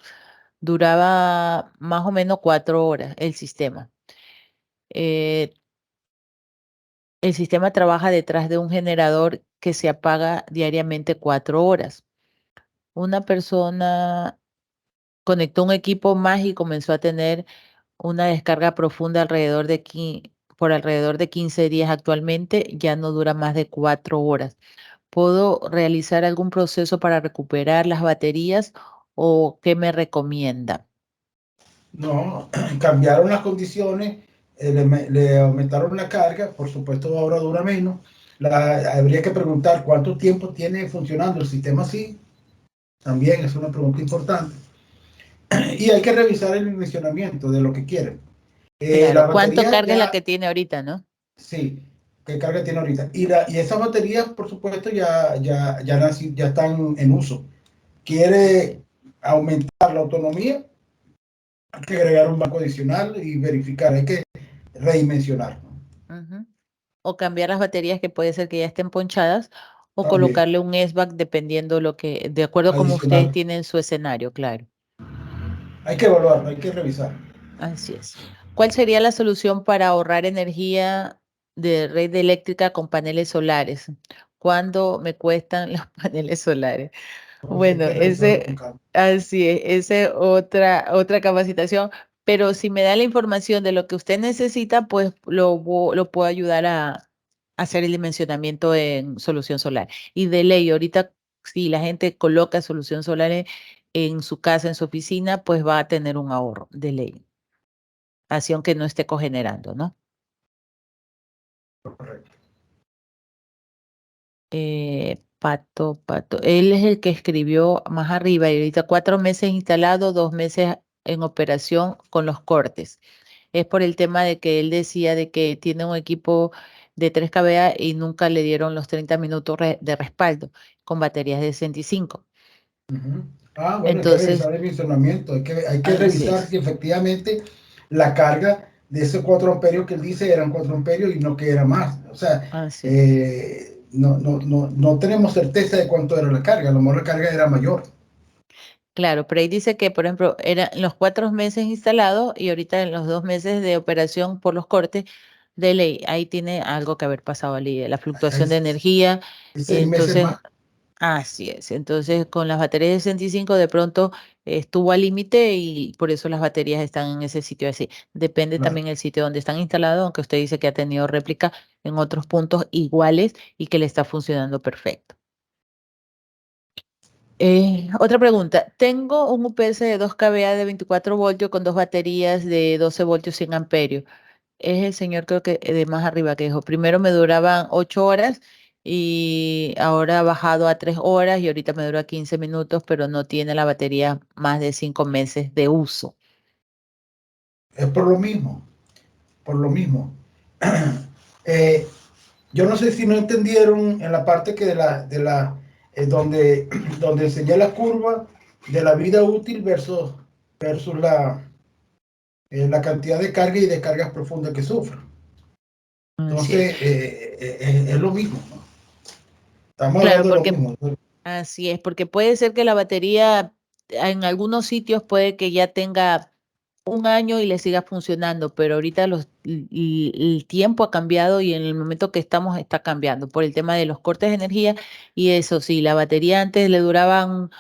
Speaker 1: Duraba más o menos 4 horas el sistema. Eh, el sistema trabaja detrás de un generador que se apaga diariamente 4 horas. Una persona conectó un equipo más y comenzó a tener una descarga profunda por alrededor de 15 días actualmente, ya no dura más de 4 horas. ¿Puedo realizar algún proceso para recuperar las baterías o qué me recomienda?
Speaker 2: No, cambiaron las condiciones, le aumentaron la carga, por supuesto ahora dura menos. Habría que preguntar cuánto tiempo tiene funcionando el sistema así, también es una pregunta importante. Y hay que revisar el dimensionamiento de lo que quieren. La
Speaker 1: Claro, ¿cuánto
Speaker 2: batería
Speaker 1: carga es la
Speaker 2: ya,
Speaker 1: que tiene ahorita, no?
Speaker 2: sí, qué carga tiene ahorita. Y esas baterías, por supuesto, ya están en uso.
Speaker 1: Ok.
Speaker 2: Quiere aumentar la autonomía, hay que agregar un banco adicional y verificar, hay que redimensionar, ¿no?
Speaker 1: Ujú. O cambiar las baterías que puede ser que ya estén ponchadas o
Speaker 2: También,
Speaker 1: colocarle un S-Back dependiendo de acuerdo a cómo ustedes
Speaker 2: adicional.
Speaker 1: tienen su escenario, claro.
Speaker 2: Hay que evaluar, hay que revisar.
Speaker 1: Así es. ¿Cuál sería la solución para ahorrar energía de red eléctrica con paneles solares? ¿Cuánto me cuestan los paneles solares?
Speaker 2: Porque hay
Speaker 1: Bueno,
Speaker 2: que revisarlo con calma.
Speaker 1: así es, esa es otra capacitación, pero si me da la información de lo que usted necesita, pues lo puedo ayudar a hacer el dimensionamiento en solución solar. Y de ley, ahorita, si la gente coloca solución solar en su casa, en su oficina, pues va a tener un ahorro de ley, así aunque no esté cogenerando, ¿no?
Speaker 2: Correcto.
Speaker 1: Pato, él es el que escribió más arriba y ahorita 4 meses instalado, 2 meses en operación con los cortes. Es por el tema de que él decía de que tiene un equipo de 3 kVA y nunca le dieron los 30 minutos de respaldo con baterías de 65.
Speaker 2: Uh-huh. Ah, bueno, hay que
Speaker 1: Entonces,
Speaker 2: revisar el dimensionamiento, hay que
Speaker 1: así
Speaker 2: revisar
Speaker 1: es,
Speaker 2: si efectivamente la carga de esos 4 amperios que él dice eran 4 amperios y no que era más. O sea,
Speaker 1: así es.
Speaker 2: no tenemos certeza de cuánto era la carga, a lo mejor la carga era mayor.
Speaker 1: Claro, pero ahí dice que, por ejemplo, eran los 4 meses instalados y ahorita en los 2 meses de operación por los cortes de ley. Ahí tiene algo que haber pasado allí, la
Speaker 2: Hay,
Speaker 1: fluctuación de energía.
Speaker 2: hay 6 meses
Speaker 1: Entonces,
Speaker 2: más.
Speaker 1: así es. Entonces, con las baterías de 65 de pronto estuvo al límite y por eso las baterías están en ese sitio así. Depende
Speaker 2: Claro.
Speaker 1: también el sitio donde están instalados, aunque usted dice que ha tenido réplica en otros puntos iguales y que le está funcionando perfecto. Otra pregunta. Tengo un UPS de 2 kVA de 24 voltios con dos baterías de 12 voltios 100 amperios. Es el señor creo que de más arriba que dijo, primero me duraban 8 horas y ahora ha bajado a 3 horas y ahorita me dura 15 minutos, pero no tiene la batería más de 5 meses de uso.
Speaker 2: Es por lo mismo, por lo mismo. Eh, yo no sé si no entendieron en la parte que donde, donde enseñé la curva de la vida útil versus la cantidad de carga y descargas profundas que sufre.
Speaker 1: Así es.
Speaker 2: Entonces, es lo mismo, ¿no? Estamos
Speaker 1: Claro,
Speaker 2: hablando de lo
Speaker 1: porque
Speaker 2: mismo, ¿no?
Speaker 1: así es, porque puede ser que la batería en algunos sitios puede que ya tenga un año y le siga funcionando, pero ahorita el tiempo ha cambiado y en el momento que estamos está cambiando por el tema de los cortes de energía y eso sí, la batería antes le duraban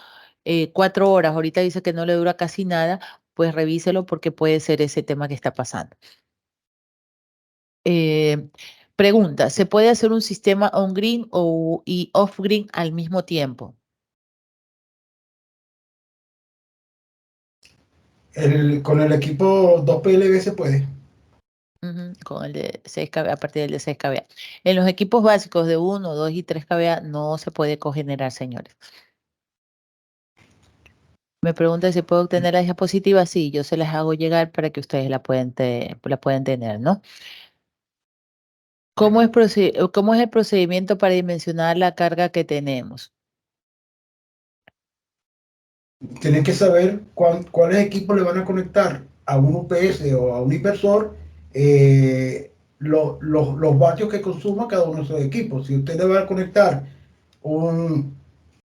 Speaker 1: 4 horas, ahorita dice que no le dura casi nada, pues revíselo porque puede ser ese tema que está pasando. Eh, Pregunta, ¿se puede hacer un sistema on-green y off-green al mismo tiempo?
Speaker 2: Con el equipo 2PLV se puede.
Speaker 1: Con el de 6 kVA, a partir del de 6 kVA. En los equipos básicos de 1, 2 y 3 kVA no se puede cogenerar, señores. Me pregunta si puedo obtener las diapositivas. Sí, yo se las hago llegar para que ustedes la pueden tener, ¿no? ¿Cómo es el procedimiento para dimensionar la carga que tenemos?
Speaker 2: Tienen que saber cuáles equipos le van a conectar a un UPS o a un inversor, los vatios que consuma cada uno de esos equipos. Si usted le va a conectar un,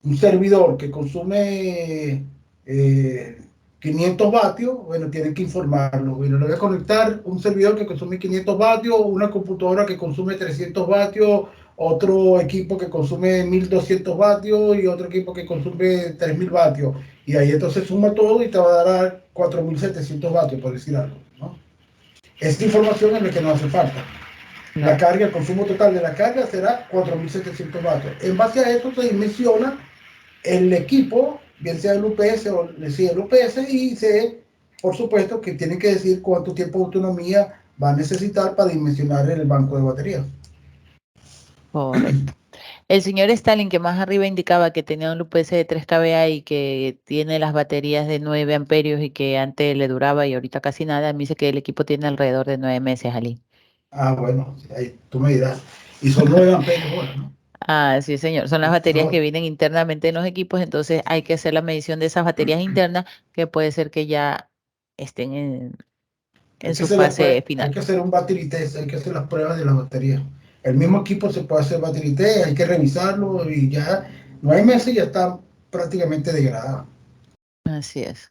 Speaker 2: un servidor que consume 500 vatios, bueno, tienen que informarlo. Bueno, le voy a conectar un servidor que consume 500 vatios, una computadora que consume 300 vatios, otro equipo que consume 1200 vatios y otro equipo que consume 3000 vatios. Y ahí entonces suma todo y te va a dar 4700 vatios, por decir algo, ¿no? Esta información es la que nos hace falta. La carga, el consumo total de la carga será 4700 vatios. En base a esto se dimensiona el equipo, bien sea el UPS o el UPS, y por supuesto, que tienen que decir cuánto tiempo de autonomía va a necesitar para dimensionar el banco de baterías.
Speaker 1: Correcto. El señor Stalin, que más arriba indicaba que tenía un UPS de 3 kVA y que tiene las baterías de 9 amperios y que antes le duraba y ahorita casi nada, me dice que el equipo tiene alrededor de 9 meses, Ali.
Speaker 2: Ah, bueno, ahí tú me dirás. Y son 9 amperios hora, ¿no?
Speaker 1: Ah, sí, señor. Son las baterías
Speaker 2: No,
Speaker 1: que vienen internamente en los equipos, entonces hay que hacer la medición de esas baterías internas que puede ser que ya estén
Speaker 2: hay
Speaker 1: en
Speaker 2: que
Speaker 1: su
Speaker 2: hacer
Speaker 1: fase
Speaker 2: hay
Speaker 1: final.
Speaker 2: que hacer un battery test, hay que hacer las pruebas de las baterías. El mismo equipo se puede hacer battery test, hay que revisarlo y ya 9 meses ya está prácticamente degradado.
Speaker 1: Así es.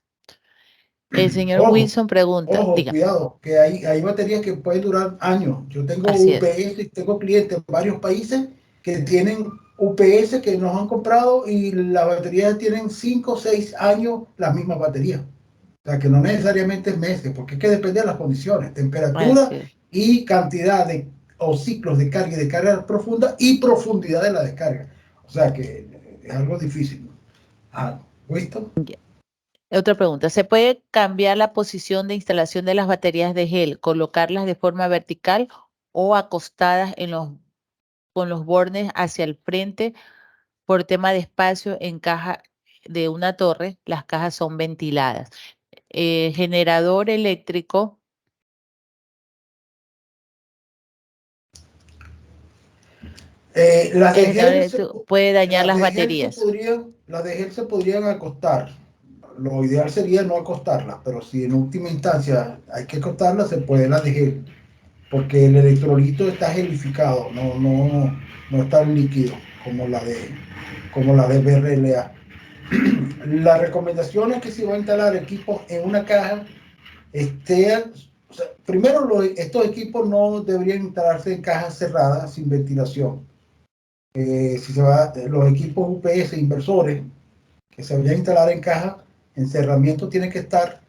Speaker 1: El señor
Speaker 2: Ojo,
Speaker 1: Wilson pregunta,
Speaker 2: ojo,
Speaker 1: diga,
Speaker 2: cuidado, que hay baterías que pueden durar años. Yo tengo
Speaker 1: así es.
Speaker 2: UPS, tengo clientes en varios países que tienen UPS que nos han comprado y las baterías tienen 5 o 6 años las mismas baterías. O sea, que no necesariamente es meses, porque es que depende de las condiciones, temperatura
Speaker 1: Así es.
Speaker 2: y cantidad de o ciclos de carga y de carga profunda y profundidad de la descarga. O sea, que es algo difícil. Ah, ¿listo?
Speaker 1: Otra pregunta, ¿se puede cambiar la posición de instalación de las baterías de gel, colocarlas de forma vertical o acostadas con los bordes hacia el frente por tema de espacio en caja de una torre? Las cajas son ventiladas. Generador eléctrico,
Speaker 2: Las
Speaker 1: el
Speaker 2: de
Speaker 1: generador
Speaker 2: gel
Speaker 1: eléctrico puede dañar las baterías.
Speaker 2: las de gel se podrían acostar. Lo ideal sería no acostarlas, pero si en última instancia hay que acostarlas, se puede las de gel, porque el electrolito está gelificado, no está en líquido como la de BRLA. La recomendación es que si va a instalar equipos en una caja, o sea, primero estos equipos no deberían instalarse en cajas cerradas sin ventilación. Si se va, los equipos UPS inversores que se vayan a instalar en caja, encerramiento tiene que estar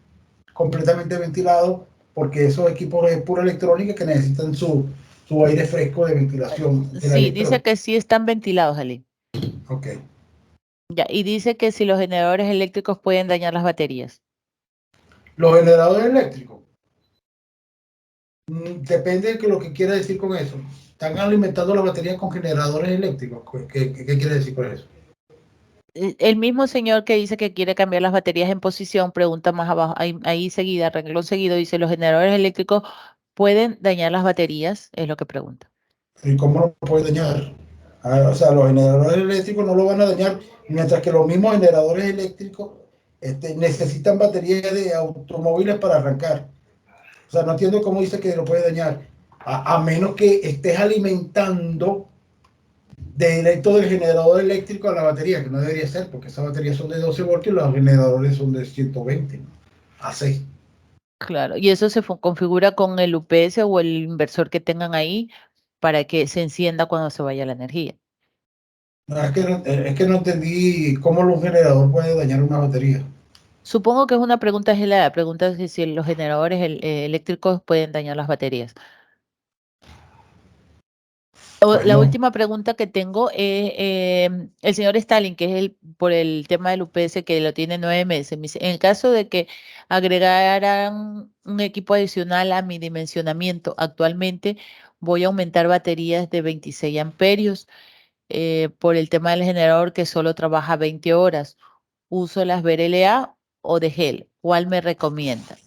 Speaker 2: completamente ventilado, porque esos equipos es pura electrónica que necesitan su aire fresco de ventilación de la
Speaker 1: Sí, dice
Speaker 2: electrónica.
Speaker 1: que sí están ventilados, Ali.
Speaker 2: Ok.
Speaker 1: Ya, y dice que si los generadores eléctricos pueden dañar las baterías.
Speaker 2: Los generadores eléctricos, depende de lo que quiera decir con eso. Están alimentando las baterías con generadores eléctricos. ¿Qué quiere decir con eso?
Speaker 1: El mismo señor que dice que quiere cambiar las baterías en posición, pregunta más abajo, ahí seguida, renglón seguido, dice, ¿los generadores eléctricos pueden dañar las baterías? Es lo que pregunta.
Speaker 2: ¿Y cómo lo puede dañar? O sea, los generadores eléctricos no lo van a dañar, mientras que los mismos generadores eléctricos necesitan baterías de automóviles para arrancar. O sea, no entiendo cómo dice que lo puede dañar, a menos que estés alimentando directo del generador eléctrico a la batería, que no debería ser, porque esas baterías son de 12 voltios y los generadores son de 120, ¿no? A 6.
Speaker 1: Claro, y eso se configura con el UPS o el inversor que tengan ahí para que se encienda cuando se vaya la energía.
Speaker 2: No, es que no entendí cómo un generador puede dañar una batería.
Speaker 1: Supongo que es una pregunta gelada, pregunta si los generadores eléctricos pueden dañar las baterías. La
Speaker 2: Bueno,
Speaker 1: última pregunta que tengo es el señor Stalin, que es por el tema del UPS que lo tiene 9 meses. Me dice, en el caso de que agregaran un equipo adicional a mi dimensionamiento, actualmente voy a aumentar baterías de 26 amperios por el tema del generador que solo trabaja 20 horas. ¿Uso las BRLA o de gel? ¿Cuál me recomienda?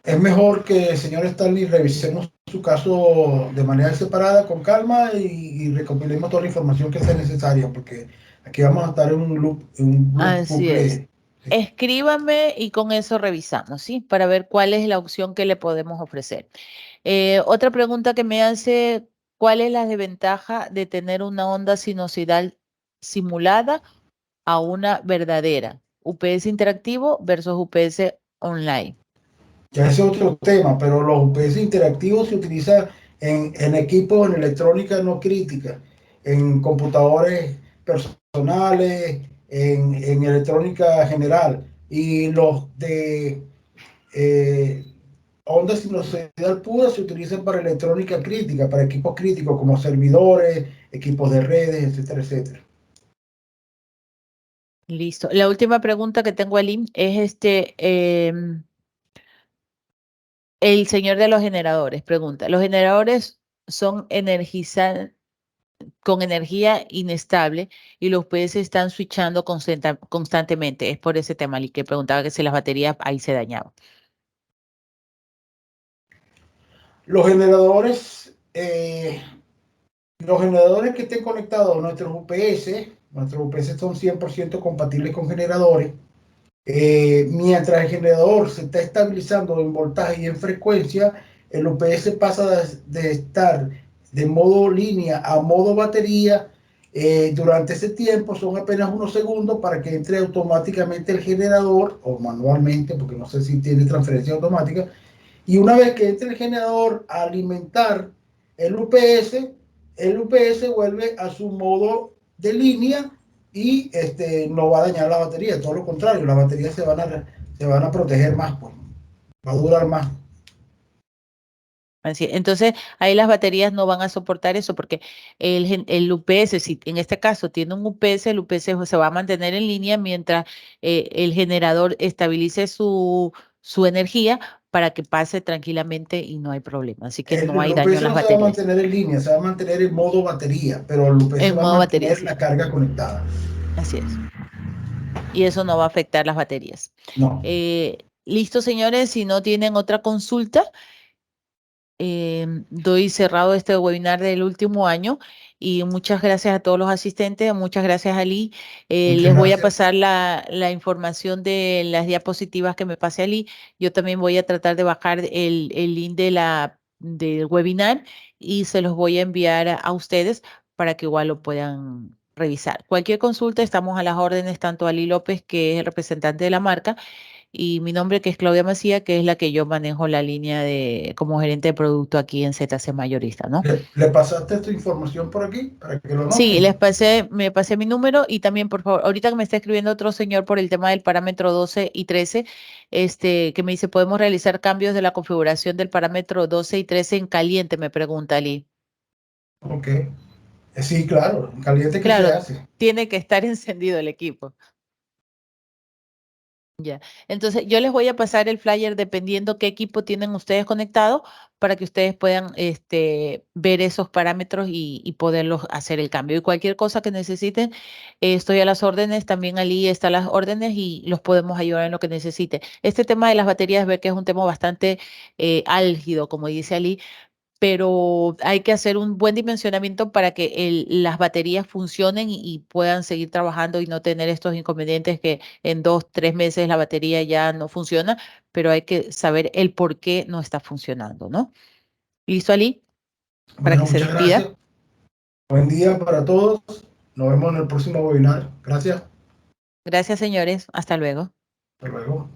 Speaker 2: es mejor que, señor Stanley, revisemos su caso de manera separada, con calma, y recopilemos toda la información que sea necesaria, porque aquí vamos a estar en un loop, en un
Speaker 1: Así es.
Speaker 2: bucle. Sí.
Speaker 1: Escríbame y con eso revisamos, ¿sí? Para ver cuál es la opción que le podemos ofrecer. Otra pregunta que me hace, ¿cuál es la desventaja de tener una onda sinusoidal simulada a una verdadera? UPS interactivo versus UPS online.
Speaker 2: Ya ese es otro tema, pero los UPS interactivos se utilizan en equipos, en electrónica no crítica, en computadores personales, en electrónica general. Y los de eh, onda sinusoidal pura se utilizan para electrónica crítica, para equipos críticos como servidores, equipos de redes, etcétera, etcétera.
Speaker 1: Listo. La última pregunta que tengo, Ali, es el señor de los generadores. Pregunta, ¿los generadores son energizantes con energía inestable y los UPS están switchando constantemente? Es por ese tema, Ali, que preguntaba que si las baterías ahí se dañaban.
Speaker 2: Los generadores, los generadores que estén conectados a nuestros UPS son 100% compatibles con generadores. Mientras el generador se está estabilizando en voltaje y en frecuencia, el UPS pasa de estar de modo línea a modo batería. Durante ese tiempo son apenas unos segundos para que entre automáticamente el generador, o manualmente, porque no sé si tiene transferencia automática, y una vez que entre el generador a alimentar el UPS vuelve a su modo de línea y no va a dañar la batería, todo lo contrario, las baterías se van a proteger más, pues, va a durar más.
Speaker 1: Así, entonces, ahí las baterías no van a soportar eso porque el UPS, si en este caso tiene un UPS, el UPS se va a mantener en línea mientras el generador estabilice su energía para que pase tranquilamente y no hay problema. Así que no
Speaker 2: El
Speaker 1: hay daño en
Speaker 2: UPS
Speaker 1: las
Speaker 2: no se va a
Speaker 1: baterías.
Speaker 2: mantener en línea, se va a mantener en modo batería, pero el UPS
Speaker 1: En
Speaker 2: va a
Speaker 1: modo batería,
Speaker 2: mantener
Speaker 1: sí.
Speaker 2: la carga conectada.
Speaker 1: Así es. Y eso no va a afectar las baterías.
Speaker 2: No.
Speaker 1: Listo, señores, si no tienen otra consulta. Doy cerrado este webinar del último año y muchas gracias a todos los asistentes, muchas gracias Ali.
Speaker 2: Muchas
Speaker 1: Les voy a
Speaker 2: gracias.
Speaker 1: pasar la información de las diapositivas que me pase Ali. Yo también voy a tratar de bajar el link del webinar y se los voy a enviar a ustedes para que igual lo puedan revisar. Cualquier consulta, estamos a las órdenes, tanto Ali López, que es el representante de la marca, y mi nombre que es Claudia Macía, que es la que yo manejo la línea de como gerente de producto aquí en ZC Mayorista, ¿no?
Speaker 2: ¿Le pasaste esta información por aquí para que lo
Speaker 1: Sí,
Speaker 2: noten?
Speaker 1: me pasé mi número y también, por favor, ahorita que me está escribiendo otro señor por el tema del parámetro 12 y 13, que me dice, ¿podemos realizar cambios de la configuración del parámetro 12 y 13 en caliente? Me pregunta Ali.
Speaker 2: Ok. Sí, claro, en caliente que se
Speaker 1: Claro,
Speaker 2: hace.
Speaker 1: tiene que estar encendido el equipo. Ya, entonces yo les voy a pasar el flyer dependiendo qué equipo tienen ustedes conectado para que ustedes puedan ver esos parámetros y poderlos hacer el cambio. Y cualquier cosa que necesiten, estoy a las órdenes, también allí están las órdenes y los podemos ayudar en lo que necesite. Este tema de las baterías, ve que es un tema bastante álgido, como dice Ali, pero hay que hacer un buen dimensionamiento para que las baterías funcionen y puedan seguir trabajando y no tener estos inconvenientes que en 2, 3 meses la batería ya no funciona, pero hay que saber el por qué no está funcionando, ¿no? ¿Listo, Ali? Para
Speaker 2: Bueno,
Speaker 1: que se
Speaker 2: muchas
Speaker 1: despida.
Speaker 2: gracias. Buen día para todos. Nos vemos en el próximo webinar. Gracias.
Speaker 1: Gracias, señores. Hasta luego.
Speaker 2: Hasta luego.